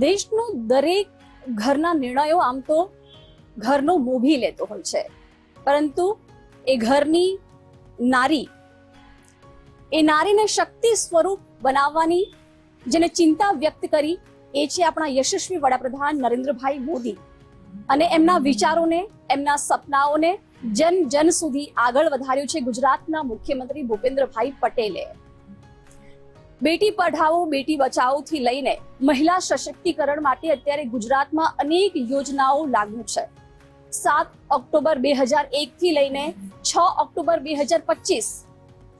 દેશનું દરેક ઘરના નિર્ણયો આમ તો ઘરનો મોભી લેતો હોય છે, પરંતુ એ ઘરની નારી, એ નારીને શક્તિ સ્વરૂપ બનાવવાની જેને ચિંતા વ્યક્ત કરી, એ છે આપણા યશસ્વી વડાપ્રધાન નરેન્દ્રભાઈ મોદી. અને એમના વિચારોને, એમના સપનાઓને જન જન સુધી આગળ વધાર્યું છે ગુજરાતના મુખ્યમંત્રી ભૂપેન્દ્રભાઈ પટેલે. બેટી પઢાઓ બેટી બચાવો થી લઈને મહિલા સશક્તિકરણ માટે અત્યારે ગુજરાતમાં અનેક યોજનાઓ લાગુ છે. 7 ઓક્ટોબર 2001 થી લઈને 6 ઓક્ટોબર 2025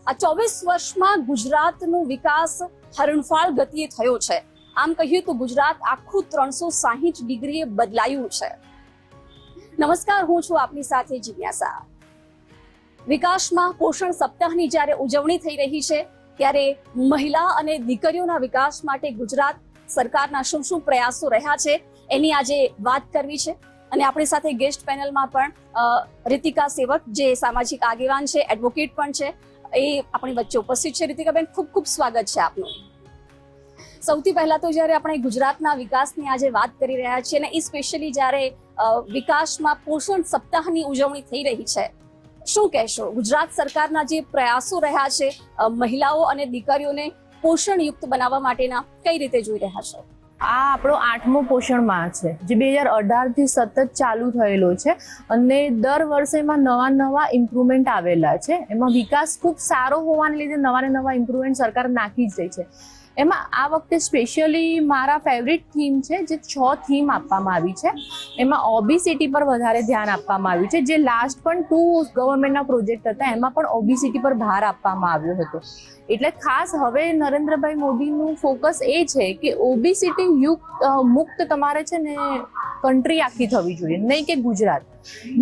આ 24 વર્ષમાં ગુજરાતનો વિકાસ હરણફાળ ગતિએ થયો છે. આમ કહીએ તો ગુજરાત આખું 360 ડિગ્રીએ બદલાયું છે. નમસ્કાર, હું છું આપની સાથે જિજ્ઞાસા. વિકાસમાં પોષણ સપ્તાહની જ્યારે ઉજવણી થઈ રહી છે, ત્યારે મહિલા અને દીકરીઓના વિકાસ માટે ગુજરાત સરકારના શું પ્રયાસો રહ્યા છે એની આજે વાત કરવી છે. અને આપણી સાથે ગેસ્ટ પેનલમાં પણ રીતિકા સેવક, જે સામાજિક આગેવાન છે, એડવોકેટ પણ છે, એ આપણી વચ્ચે ઉપસ્થિત છે. રીતિકાબેન, ખૂબ ખૂબ સ્વાગત છે આપનું. સૌથી પહેલા તો જ્યારે આપણે ગુજરાતના વિકાસની આજે વાત કરી રહ્યા છીએ, અને સ્પેશિયલી જ્યારે વિકાસમાં પોષણ સપ્તાહની ઉજવણી થઈ રહી છે, શું કહેશો? ગુજરાત સરકારના જે પ્રયાસો રહ્યા છે મહિલાઓ અને દીકરીઓને પોષણયુક્ત બનાવવા માટેના, કઈ રીતે જોઈ રહ્યા છો? આ આપણો 8મો પોષણ માહ છે, જે 2018 થી સતત ચાલુ થયેલો છે, અને દર વર્ષેમાં નવા ઇમ્પ્રુવમેન્ટ આવેલા છે. એમાં વિકાસ ખૂબ સારો હોવાને લીધે નવા ઇમ્પ્રુવમેન્ટ સરકાર નાખી જ રહી છે. એમાં આ વખતે સ્પેશિયલી મારા ફેવરિટ થીમ છે, જે 6 થીમ આપવામાં આવી છે. એમાં ઓબીસીટી પર વધારે ધ્યાન આપવામાં આવ્યું છે. જે લાસ્ટ પણ 2 ગવર્મેન્ટના પ્રોજેક્ટ હતા, એમાં પણ ઓબીસીટી પર ભાર આપવામાં આવ્યો હતો. એટલે ખાસ હવે નરેન્દ્રભાઈ મોદીનું ફોકસ એ છે કે ઓબીસીટી મુક્ત તમારે છે ને કન્ટ્રી આખી થવી જોઈએ, નહીં કે ગુજરાત.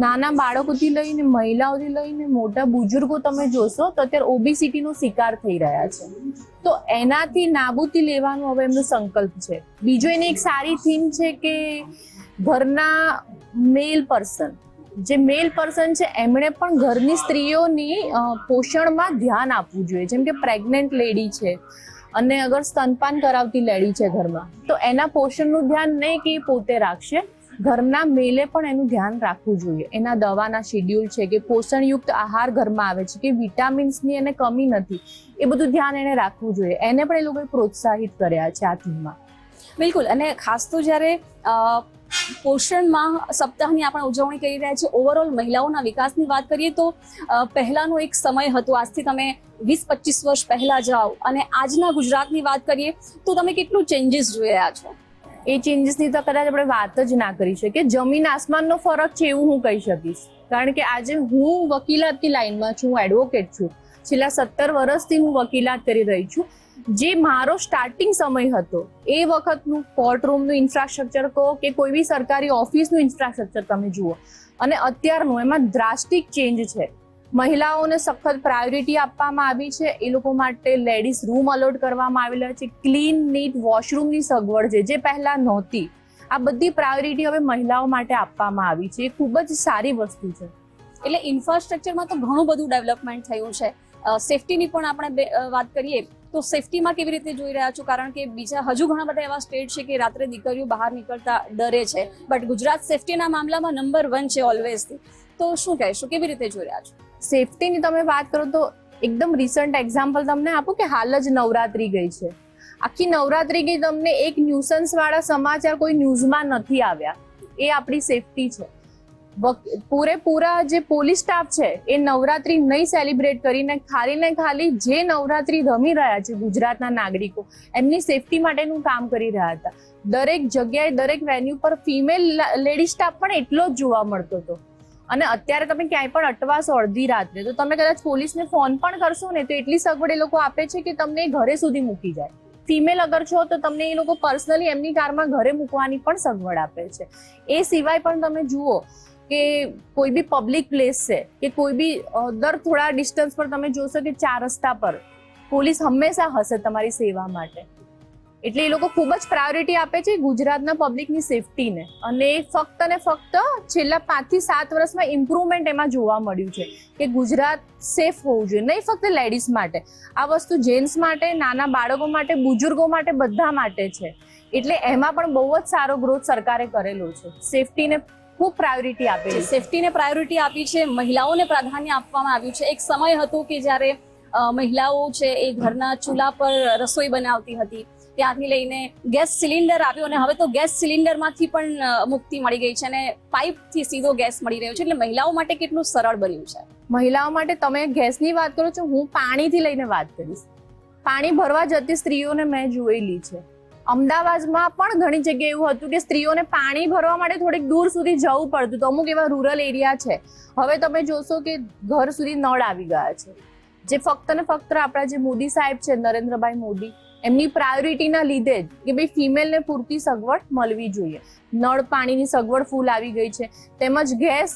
નાના બાળકોથી લઈને મહિલાઓથી લઈને મોટા બુજુર્ગો તમે જોશો તો અત્યારે ઓબીસીટીનો શિકાર થઈ રહ્યા છે. તો એનાથી નાબૂદી લેવાનો હવે એમનો સંકલ્પ છે. બીજો એની એક સારી થીમ છે કે ઘરના મેલ પર્સન, જે મેલ પર્સન છે એમણે પણ ઘરની સ્ત્રીઓની પોષણમાં ધ્યાન આપવું જોઈએ. જેમ કે પ્રેગ્નન્ટ લેડી છે અને અગર સ્તનપાન કરાવતી લેડી છે ઘરમાં, તો એના પોષણનું ધ્યાન નહીં કે એ પોતે રાખશે, ઘરના મેલે પણ એનું ધ્યાન રાખવું જોઈએ. એના દવાના શેડ્યુલ છે કે પોષણયુક્ત આહાર ઘરમાં આવે છે કે વિટામિન્સની એને કમી નથી, એ બધું ધ્યાન એને રાખવું જોઈએ. એને પણ એ લોકોએ પ્રોત્સાહિત કર્યા છે આ થીમમાં. બિલકુલ. અને ખાસ તો જ્યારે પોષણમાં સપ્તાહની આપણે ઉજવણી કરી રહ્યા છીએ, ઓવરઓલ મહિલાઓના વિકાસની વાત કરીએ તો પહેલાંનો એક સમય હતો, આજથી તમે 20-25 વર્ષ પહેલાં જાઓ અને આજના ગુજરાતની વાત કરીએ તો તમે કેટલું ચેન્જીસ જોઈ રહ્યા છો? એ ચેન્જીસની તો કદાચ આપણે વાત જ ના કરી શકીએ. જમીન આસમાનનો ફરક છે એવું હું કહી શકીશ. કારણ કે આજે હું વકીલાતની લાઈનમાં છું, હું એડવોકેટ છું, છેલ્લા 17 વર્ષથી હું વકીલાત કરી રહી છું. જે મારો સ્ટાર્ટિંગ સમય હતો એ વખતનું કોર્ટ રૂમનું ઇન્ફ્રાસ્ટ્રક્ચર કહો કે કોઈ બી સરકારી ઓફિસનું ઇન્ફ્રાસ્ટ્રક્ચર તમે જુઓ અને અત્યારનું, એમાં ડ્રાસ્ટિક ચેન્જ છે. મહિલાઓને સખત પ્રાયોરિટી આપવામાં આવી છે. એ લોકો માટે લેડીઝ રૂમ અલોટ કરવામાં આવેલા છે, ક્લીન નીટ વોશરૂમની સગવડ છે જે પહેલા નહોતી. આ બધી પ્રાયોરિટી હવે મહિલાઓ માટે આપવામાં આવી છે. એ ખૂબ જ સારી વસ્તુ છે. એટલે ઇન્ફ્રાસ્ટ્રક્ચરમાં તો ઘણું બધું ડેવલપમેન્ટ થયું છે. સેફટીની પણ આપણે વાત કરીએ તો સેફટીમાં કેવી રીતે જોઈ રહ્યા છો? કારણ કે બીજા હજુ ઘણા બધા એવા સ્ટેટ છે કે રાત્રે દીકરીઓ બહાર નીકળતા ડરે છે, બટ ગુજરાત સેફટીના મામલામાં નંબર 1 છે ઓલવેઝથી. તો શું કહેશો, કેવી રીતે જોઈ રહ્યા છો? સેફટીની તમે વાત કરો તો એકદમ રિસન્ટ એક્ઝામ્પલ તમને આપું કે હાલ જ નવરાત્રી ગઈ છે. આખી નવરાત્રી ગઈ, તમને એક ન્યુસન્સ વાળા સમાચાર કોઈ ન્યૂઝમાં નથી આવ્યા. એ આપણી સેફટી છે. પૂરેપૂરા જે પોલીસ સ્ટાફ છે એ નવરાત્રી નહીં સેલિબ્રેટ કરીને ખાલી જે નવરાત્રી રમી રહ્યા છે ગુજરાતના નાગરિકો, એમની સેફટી માટેનું કામ કરી રહ્યા હતા. દરેક જગ્યાએ, દરેક વેન્યુ પર ફિમેલ લેડી સ્ટાફ પણ એટલો જ જોવા મળતો હતો. અને અત્યારે તમે ક્યાંય પણ અટવાશો અડધી રાત્રે તો તમે કદાચ પોલીસને ફોન પણ કરશો ને તો એટલી સગવડ એ લોકો આપે છે કે તમને ઘરે સુધી મૂકી જાય. ફિમેલ અગર છો તો તમને એ લોકો પર્સનલી એમની કારમાં ઘરે મૂકવાની પણ સગવડ આપે છે. એ સિવાય પણ તમે જુઓ કે કોઈ બી પબ્લિક પ્લેસ છે કે કોઈ બી દર થોડા ડિસ્ટન્સ પર તમે જોશો કે 4 રસ્તા પર પોલીસ હંમેશા હશે તમારી સેવા માટે. એટલે એ લોકો ખૂબ જ પ્રાયોરિટી આપે છે ગુજરાતના પબ્લિકની સેફટીને. અને ફક્ત ને ફક્ત છેલ્લા 5 થી 7 વર્ષમાં ઇમ્પ્રુવમેન્ટ એમાં જોવા મળ્યું છે કે ગુજરાત સેફ હોવું જોઈએ. નહીં ફક્ત લેડીઝ માટે, આ વસ્તુ જેન્ટ્સ માટે, નાના બાળકો માટે, બુજુર્ગો માટે, બધા માટે છે. એટલે એમાં પણ બહુ જ સારો ગ્રોથ સરકારે કરેલો છે. સેફટીને ખૂબ પ્રાયોરિટી આપી છે. સેફટીને પ્રાયોરિટી આપી છે, મહિલાઓને પ્રાધાન્ય આપવામાં આવ્યું છે. એક સમય હતો કે જ્યારે મહિલાઓ છે એ ઘરના ચૂલા પર રસોઈ બનાવતી હતી, ત્યાંથી લઈને ગેસ સિલિન્ડર આવ્યો અને હવે તો ગેસ સિલિન્ડરમાંથી પણ મુક્તિ મળી ગઈ છે અને પાઇપથી સીધો ગેસ મળી રહ્યો છે. એટલે મહિલાઓ માટે કેટલું સરળ બન્યું છે. મહિલાઓ માટે તમે ગેસની વાત કરો છો, હું પાણીથી લઈને વાત કરીશ. પાણી ભરવા જતી સ્ત્રીઓને મેં જોયેલી છે. અમદાવાદમાં પણ ઘણી જગ્યાએ એવું હતું કે સ્ત્રીઓને પાણી ભરવા માટે થોડીક દૂર સુધી જવું પડતું હતું. અમુક એવા રૂરલ એરિયા છે. હવે તમે જોશો કે ઘર સુધી નળ આવી ગયા છે. જે ફક્ત ને ફક્ત આપણા જે મોદી સાહેબ છે, નરેન્દ્રભાઈ મોદી, એમની પ્રાયોરિટીના લીધે જ કે ભાઈ ફિમેલને પૂરતી સગવડ મળવી જોઈએ. નળ પાણીની સગવડ ફૂલ આવી ગઈ છે. તેમજ ગેસ,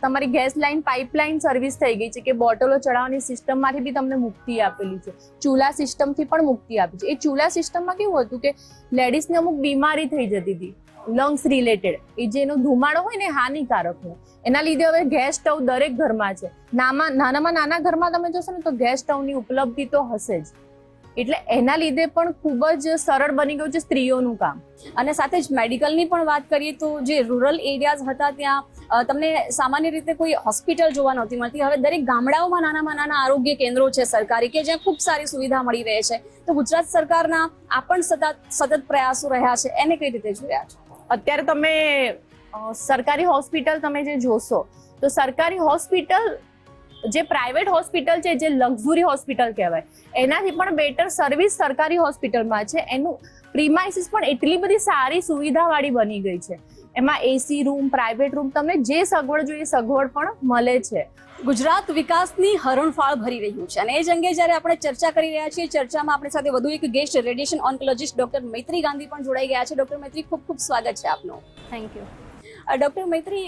તમારી ગેસ લાઈન પાઇપલાઇન સર્વિસ થઈ ગઈ છે કે બોટલો ચડાવવાની સિસ્ટમમાંથી બી તમને મુક્તિ આપેલી છે. ચૂલા સિસ્ટમથી પણ મુક્તિ આપી છે. એ ચૂલા સિસ્ટમમાં કેવું હતું કે લેડીઝને અમુક બીમારી થઈ જતી હતી લંગ્સ રિલેટેડ, એ જે એનો ધુમાડો હોય ને હાનિકારક હોય. એના લીધે હવે ગેસ સ્ટવ દરેક ઘરમાં છે. નાનામાં નાના ઘરમાં તમે જોશો ને તો ગેસ સ્ટવની ઉપલબ્ધિ તો હશે જ. એટલે એના લીધે પણ ખૂબ જ સરળ બની ગયું છે સ્ત્રીઓનું કામ. અને સાથે જ મેડિકલની પણ વાત કરીએ તો જે રૂરલ એરિયાઝ હતા ત્યાં તમને સામાન્ય રીતે કોઈ હોસ્પિટલ જોવા નહોતી મળતી. હવે દરેક ગામડાઓમાં નાના આરોગ્ય કેન્દ્રો છે સરકારી કે જ્યાં ખૂબ સારી સુવિધા મળી રહે છે. તો ગુજરાત સરકારના આ પણ સતત પ્રયાસો રહ્યા છે, એને કઈ રીતે જોયા છો? અત્યારે તમે સરકારી હોસ્પિટલ તમે જે જોશો તો સરકારી હોસ્પિટલ જે પ્રાઇવેટ હોસ્પિટલ છે, જે લક્ઝરી હોસ્પિટલ કહેવાય, એનાથી પણ બેટર સર્વિસ સરકારી હોસ્પિટલમાં છે. એનું પ્રીમાઇસીસ પણ એટલી બધી સારી સુવિધાવાળી બની ગઈ છે. એમાં એસી રૂમ, પ્રાઇવેટ રૂમ, તમને જે સગવડ જોઈએ સગવડ પણ મળે છે. ગુજરાત વિકાસની હરણફાળ ભરી રહ્યું છે અને એ જ અંગે જ્યારે આપણે ચર્ચા કરી રહ્યા છીએ, ચર્ચામાં આપણી સાથે વધુ એક ગેસ્ટ રેડિયેશન ઓન્કોલોજિસ્ટ ડોક્ટર મૈત્રી ગાંધી પણ જોડાઈ ગયા છે. ડોક્ટર મૈત્રી, ખૂબ ખૂબ સ્વાગત છે આપનું. Thank you. ડોક્ટર મૈત્રી,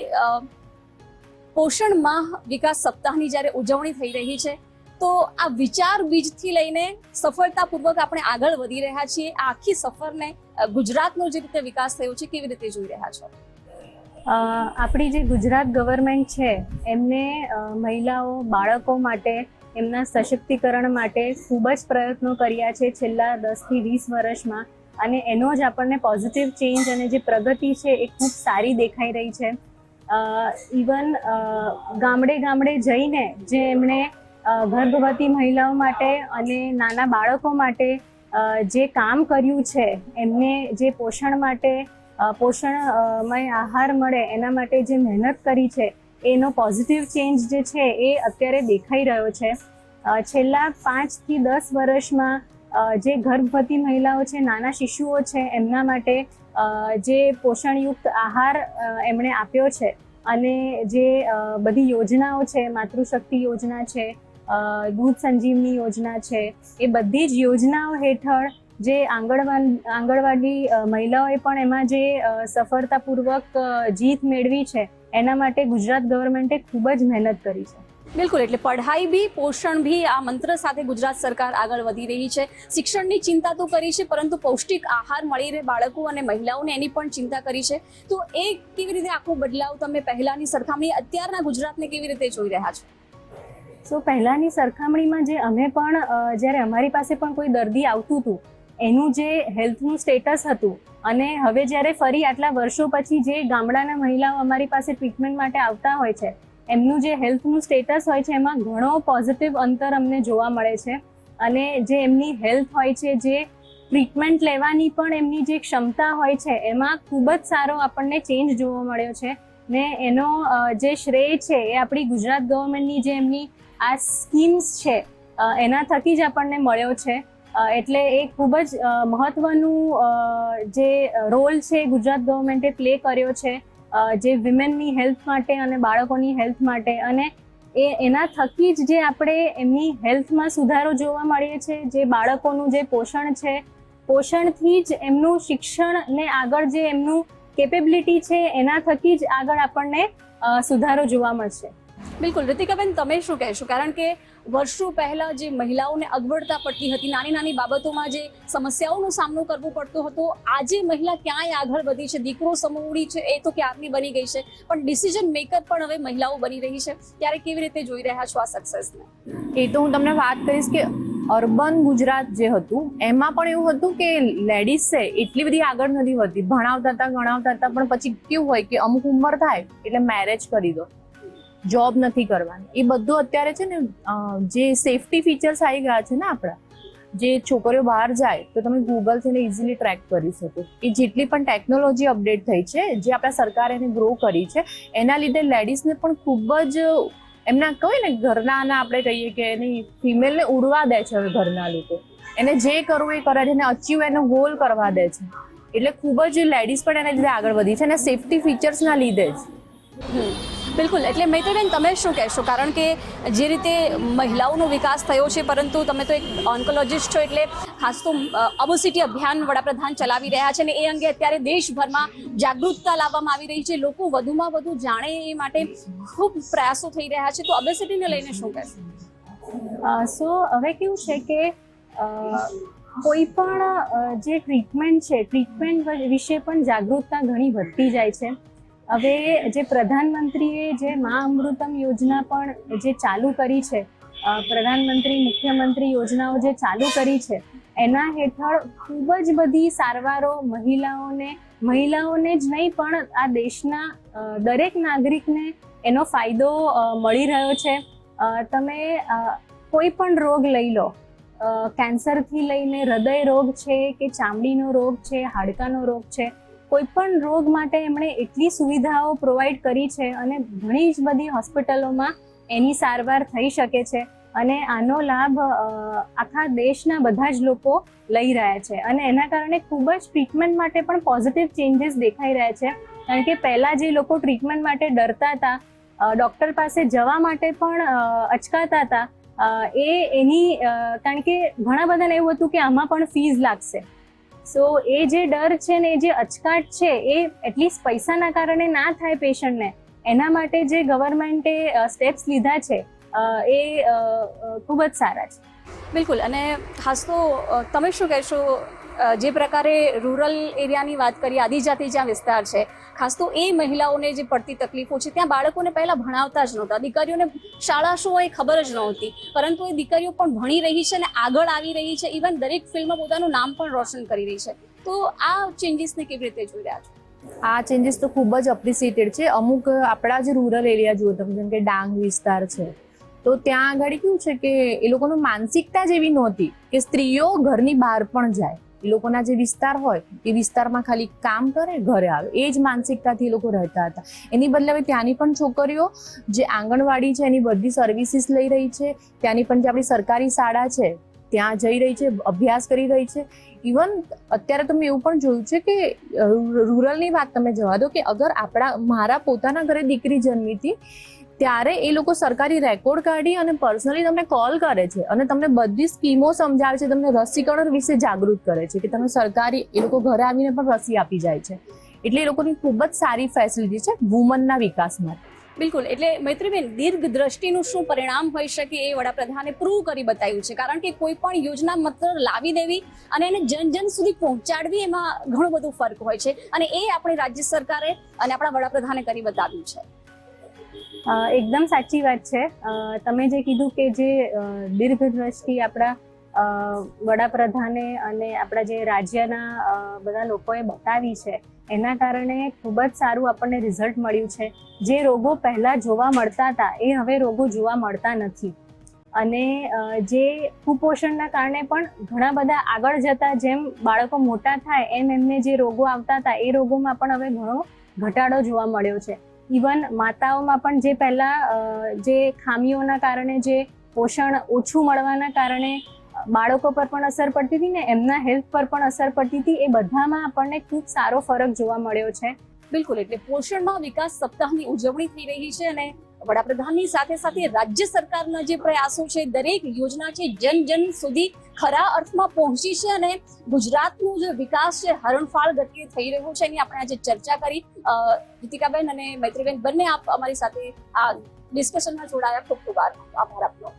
પોષણ માહ વિકાસ સપ્તાહની જ્યારે ઉજવણી થઈ રહી છે તો આ વિચાર બીજથી લઈને સફળતાપૂર્વક આપણે આગળ વધી રહ્યા છીએ. આ આખી સફરને ગુજરાતનો જે રીતે વિકાસ થયો છે કેવી રીતે જોઈ રહ્યા છો? આપણી જે ગુજરાત ગવર્મેન્ટ છે એમને મહિલાઓ બાળકો માટે એમના સશક્તિકરણ માટે ખૂબ જ પ્રયત્નો કર્યા છે છેલ્લા 10થી 20 વર્ષમાં, અને એનો જ આપણને પોઝિટિવ ચેન્જ અને જે પ્રગતિ છે એ ખૂબ સારી દેખાઈ રહી છે. ઇવન ગામડે ગામડે જઈને જે એમણે ગર્ભવતી મહિલાઓ માટે અને નાના બાળકો માટે જે કામ કર્યું છે, એમને જે પોષણ માટે પોષણમય આહાર મળે એના માટે જે મહેનત કરી છે એનો પોઝિટિવ ચેન્જ જે છે એ અત્યારે દેખાઈ રહ્યો છે. છેલ્લા 5 થી 10 વર્ષમાં જે ગર્ભવતી મહિલાઓ છે, નાના શિશુઓ છે, એમના માટે જે પોષણયુક્ત આહાર એમણે આપ્યો છે, અને જે બધી યોજનાઓ છે, માતૃશક્તિ યોજના છે, દૂધ સંજીવની યોજના છે, એ બધી જ યોજનાઓ હેઠળ જે આંગણવાડી મહિલાઓએ પણ એમાં જે સફળતાપૂર્વક જીત મેળવી છે, એના માટે ગુજરાત ગવર્મેન્ટે ખૂબ જ મહેનત કરી છે. બિલકુલ, એટલે પઢાઈ બી પોષણ બી આ મંત્ર સાથે ગુજરાત સરકાર આગળ વધી રહી છે. શિક્ષણની ચિંતા તો કરી છે, પરંતુ પૌષ્ટિક આહાર મળી રહે બાળકો અને મહિલાઓને એની પણ ચિંતા કરી છે. તો એ કેવી રીતે આખો બદલાવ તમે પહેલાની સરખામણી અત્યારના ગુજરાતને કેવી રીતે જોઈ રહ્યા છો? સો પહેલાંની સરખામણીમાં જે અમે પણ જ્યારે અમારી પાસે પણ કોઈ દર્દી આવતું હતું, એનું જે હેલ્થનું સ્ટેટસ હતું, અને હવે જ્યારે ફરી આટલા વર્ષો પછી જે ગામડાના મહિલાઓ અમારી પાસે ટ્રીટમેન્ટ માટે આવતા હોય છે, એમનું જે હેલ્થનું સ્ટેટસ હોય છે, એમાં ઘણો પોઝિટિવ અંતર અમને જોવા મળે છે. અને જે એમની હેલ્થ હોય છે, જે ટ્રીટમેન્ટ લેવાની પણ એમની જે ક્ષમતા હોય છે, એમાં ખૂબ જ સારો આપણને ચેન્જ જોવા મળ્યો છે. ને એનો જે શ્રેય છે એ આપણી ગુજરાત ગવર્મેન્ટની જે એમની આ સ્કીમ્સ છે એના થકી જ આપણને મળ્યો છે. એટલે એ ખૂબ જ મહત્વનું જે રોલ છે ગુજરાત ગવર્મેન્ટે પ્લે કર્યો છે, જે વિમેનની હેલ્થ માટે અને બાળકોની હેલ્થ માટે. અને એના થકી જ જે આપણે એમની હેલ્થમાં સુધારો જોવા મળીએ છીએ, જે બાળકોનું જે પોષણ છે, પોષણથી જ એમનું શિક્ષણ ને આગળ જે એમનું કેપેબિલિટી છે, એના થકી જ આગળ આપણને સુધારો જોવા મળશે. બિલકુલ રિતિકાબેન, તમે શું કહેશો? કારણ કે વર્ષો પહેલા જે મહિલાઓને અગવડતા પડતી હતી, નાની નાની બાબતોમાં જે સમસ્યાઓનો સામનો કરવો પડતો હતો, આજે મહિલા ક્યાંય આગળ વધી છે. દીકરો સમૂડી છે એ તો ક્યારની બની ગઈ છે, પણ ડિસિઝન મેકર પણ હવે મહિલાઓ બની રહી છે. ત્યારે કેવી રીતે જોઈ રહ્યા છો આ સક્સેસને? એ તો હું તમને વાત કરીશ કે અર્બન ગુજરાત જે હતું એમાં પણ એવું હતું કે લેડીઝ છે એટલી બધી આગળ નથી હોતી, ભણાવતા હતા, ગણાવતા હતા, પણ પછી કેવું હોય કે અમુક ઉંમર થાય એટલે મેરેજ કરી દો, જોબ નથી કરવાની. એ બધું અત્યારે છે ને જે સેફટી ફીચર્સ આવી ગયા છે ને આપણા, જે છોકરીઓ બહાર જાય તો તમે ગૂગલથી ને ઇઝીલી ટ્રેક કરી શકો. એ જેટલી પણ ટેકનોલોજી અપડેટ થઈ છે, જે આપણા સરકારે એને ગ્રો કરી છે, એના લીધે લેડીઝને પણ ખૂબ જ એમના કહેવાય ને ઘરના આપણે કહીએ કે એની ફિમેલને ઉડવા દે છે. હવે ઘરના લોકો એને જે કરવું એ કરે છે, એને અચીવ એનો ગોલ કરવા દે છે. એટલે ખૂબ જ લેડીઝ પણ એના લીધે આગળ વધી છે, અને સેફટી ફીચર્સના લીધે જ. બિલકુલ, એટલે મૈત્રીબેન તમે શું કહેશો? કારણ કે જે રીતે મહિલાઓનો વિકાસ થયો છે, પરંતુ તમે તો એક ઓન્કોલોજિસ્ટ છો, એટલે ખાસ તો ઓબેસિટી અભિયાન વડાપ્રધાન ચલાવી રહ્યા છે, અને એ અંગે અત્યારે દેશભરમાં જાગૃતતા લાવવામાં આવી રહી છે. લોકો વધુમાં વધુ જાણે એ માટે ખૂબ પ્રયાસો થઈ રહ્યા છે. તો ઓબેસિટીને લઈને શું કહેશો? સો હવે કેવું છે કે કોઈ પણ જે ટ્રીટમેન્ટ છે, ટ્રીટમેન્ટ વિશે પણ જાગૃતતા ઘણી વધતી જાય છે. હવે જે પ્રધાનમંત્રીએ જે મા અમૃતમ યોજના પણ જે ચાલુ કરી છે, પ્રધાનમંત્રી મુખ્યમંત્રી યોજનાઓ જે ચાલુ કરી છે, એના હેઠળ ખૂબ જ બધી સારવારો મહિલાઓને જ નહીં પણ આ દેશના દરેક નાગરિકને એનો ફાયદો મળી રહ્યો છે. તમે કોઈ પણ રોગ લઈ લો, કેન્સરથી લઈને હૃદય રોગ છે કે ચામડીનો રોગ છે, હાડકાનો રોગ છે, કોઈ પણ રોગ માટે એમણે એટલી સુવિધાઓ પ્રોવાઈડ કરી છે, અને ઘણી જ બધી હોસ્પિટલોમાં એની સારવાર થઈ શકે છે. અને આનો લાભ આખા દેશના બધા જ લોકો લઈ રહ્યા છે, અને એના કારણે ખૂબ જ ટ્રીટમેન્ટ માટે પણ પોઝિટિવ ચેન્જીસ દેખાઈ રહ્યા છે. કારણ કે પહેલાં જે લોકો ટ્રીટમેન્ટ માટે ડરતા હતા, ડૉક્ટર પાસે જવા માટે પણ અચકાતા હતા, કારણ કે ઘણા બધાને એવું હતું કે આમાં પણ ફીસ લાગશે. સો એ જે ડર છે ને, એ જે અચકાટ છે, એ એટલીસ્ટ પૈસાના કારણે ના થાય પેશન્ટને, એના માટે જે ગવર્મેન્ટે સ્ટેપ્સ લીધા છે એ ખૂબ જ સારા છે. બિલકુલ, અને ખાસ તો તમે શું કહેશો જે પ્રકારે રૂરલ એરિયાની વાત કરીએ, આદિજાતિ જ્યાં વિસ્તાર છે, ખાસ તો એ મહિલાઓને જે પડતી તકલીફો છે, ત્યાં બાળકોને પહેલાં ભણાવતા જ નહોતા, દીકરીઓને શાળા શું હોય ખબર જ નહોતી, પરંતુ એ દીકરીઓ પણ ભણી રહી છે અને આગળ આવી રહી છે, ઇવન દરેક ફિલ્ડમાં પોતાનું નામ પણ રોશન કરી રહી છે. તો આ ચેન્જીસને કેવી રીતે જોઈ રહ્યા છો? આ ચેન્જીસ તો ખૂબ જ એપ્રિસિએટેડ છે. અમુક આપણા જે રૂરલ એરિયા જુઓ તમે, જેમ કે ડાંગ વિસ્તાર છે, તો ત્યાં આગળ કેવું છે કે એ લોકોનું માનસિકતા જ એવી નહોતી કે સ્ત્રીઓ ઘરની બહાર પણ જાય. એ લોકોના જે વિસ્તાર હોય એ વિસ્તારમાં ખાલી કામ કરે, ઘરે આવે, એ જ માનસિકતાથી એ લોકો રહેતા હતા. એની બદલે હવે ત્યાંની પણ છોકરીઓ જે આંગણવાડી છે એની બધી સર્વિસીસ લઈ રહી છે, ત્યાંની પણ જે આપણી સરકારી શાળા છે ત્યાં જઈ રહી છે, અભ્યાસ કરી રહી છે. ઇવન અત્યારે તમે એવું પણ જોયું છે કે રૂરલની વાત તમે જવા દો કે અગર મારા પોતાના ઘરે દીકરી જન્મી હતી ત્યારે એ લોકો સરકારી રેકોર્ડ કાઢી અને પર્સનલી તમને કોલ કરે છે અને તમને બધી સ્કીમો સમજાવે છે, તમને રસીકરણ વિશે જાગૃત કરે છે કે તમે સરકારી, એ લોકો ઘરે આવીને પણ રસી આપી જાય છે. એટલે એ લોકોની ખૂબ જ સારી ફેસિલિટી છે વુમનના વિકાસ માટે. બિલકુલ. એટલે મૈત્રીબેન, દીર્ઘ દ્રષ્ટિનું શું પરિણામ હોઈ શકે એ વડાપ્રધાને પ્રૂવ કરી બતાવ્યું છે, કારણ કે કોઈ પણ યોજના માત્ર લાવી દેવી અને એને જન સુધી પહોંચાડવી, એમાં ઘણો બધો ફરક હોય છે, અને એ આપણી રાજ્ય સરકારે અને આપણા વડાપ્રધાને કરી બતાવ્યું છે. એકદમ સાચી વાત છે. તમે જે કીધું કે જે દીર્ઘ દ્રષ્ટિ આપણા વડાપ્રધાને અને આપણા જે રાજ્યના બધા લોકોએ બતાવી છે, એના કારણે ખૂબ જ સારું આપણને રિઝલ્ટ મળ્યું છે. જે રોગો પહેલાં જોવા મળતા હતા એ હવે રોગો જોવા મળતા નથી, અને જે કુપોષણના કારણે પણ ઘણા બધા આગળ જતા જેમ બાળકો મોટા થાય એમ એમને જે રોગો આવતા હતા એ રોગોમાં પણ હવે ઘણો ઘટાડો જોવા મળ્યો છે. ઇવન માતાઓમાં પણ જે પહેલાં જે ખામીઓના કારણે, જે પોષણ ઓછું મળવાના કારણે બાળકો પર પણ અસર પડતી હતી ને એમના હેલ્થ પર પણ અસર પડતી હતી, એ બધામાં આપણને ખૂબ સારો ફરક જોવા મળ્યો છે. બિલકુલ. એટલે પોષણમાં વિકાસ સપ્તાહની ઉજવણી થઈ રહી છે, અને વડાપ્રધાનની સાથે સાથે રાજ્ય સરકારના જે પ્રયાસો છે, દરેક યોજના છે, જન સુધી ખરા અર્થમાં પહોંચી છે, અને ગુજરાતનું જે વિકાસ છે હરણફાળ ગતિએ થઈ રહ્યો છે, એની આપણે આજે ચર્ચા કરી. જીતિકાબેન અને મૈત્રીબેન બંને આપ અમારી સાથે આ ડિસ્કશનમાં જોડાયા, ખૂબ ખૂબ આભાર આપનો.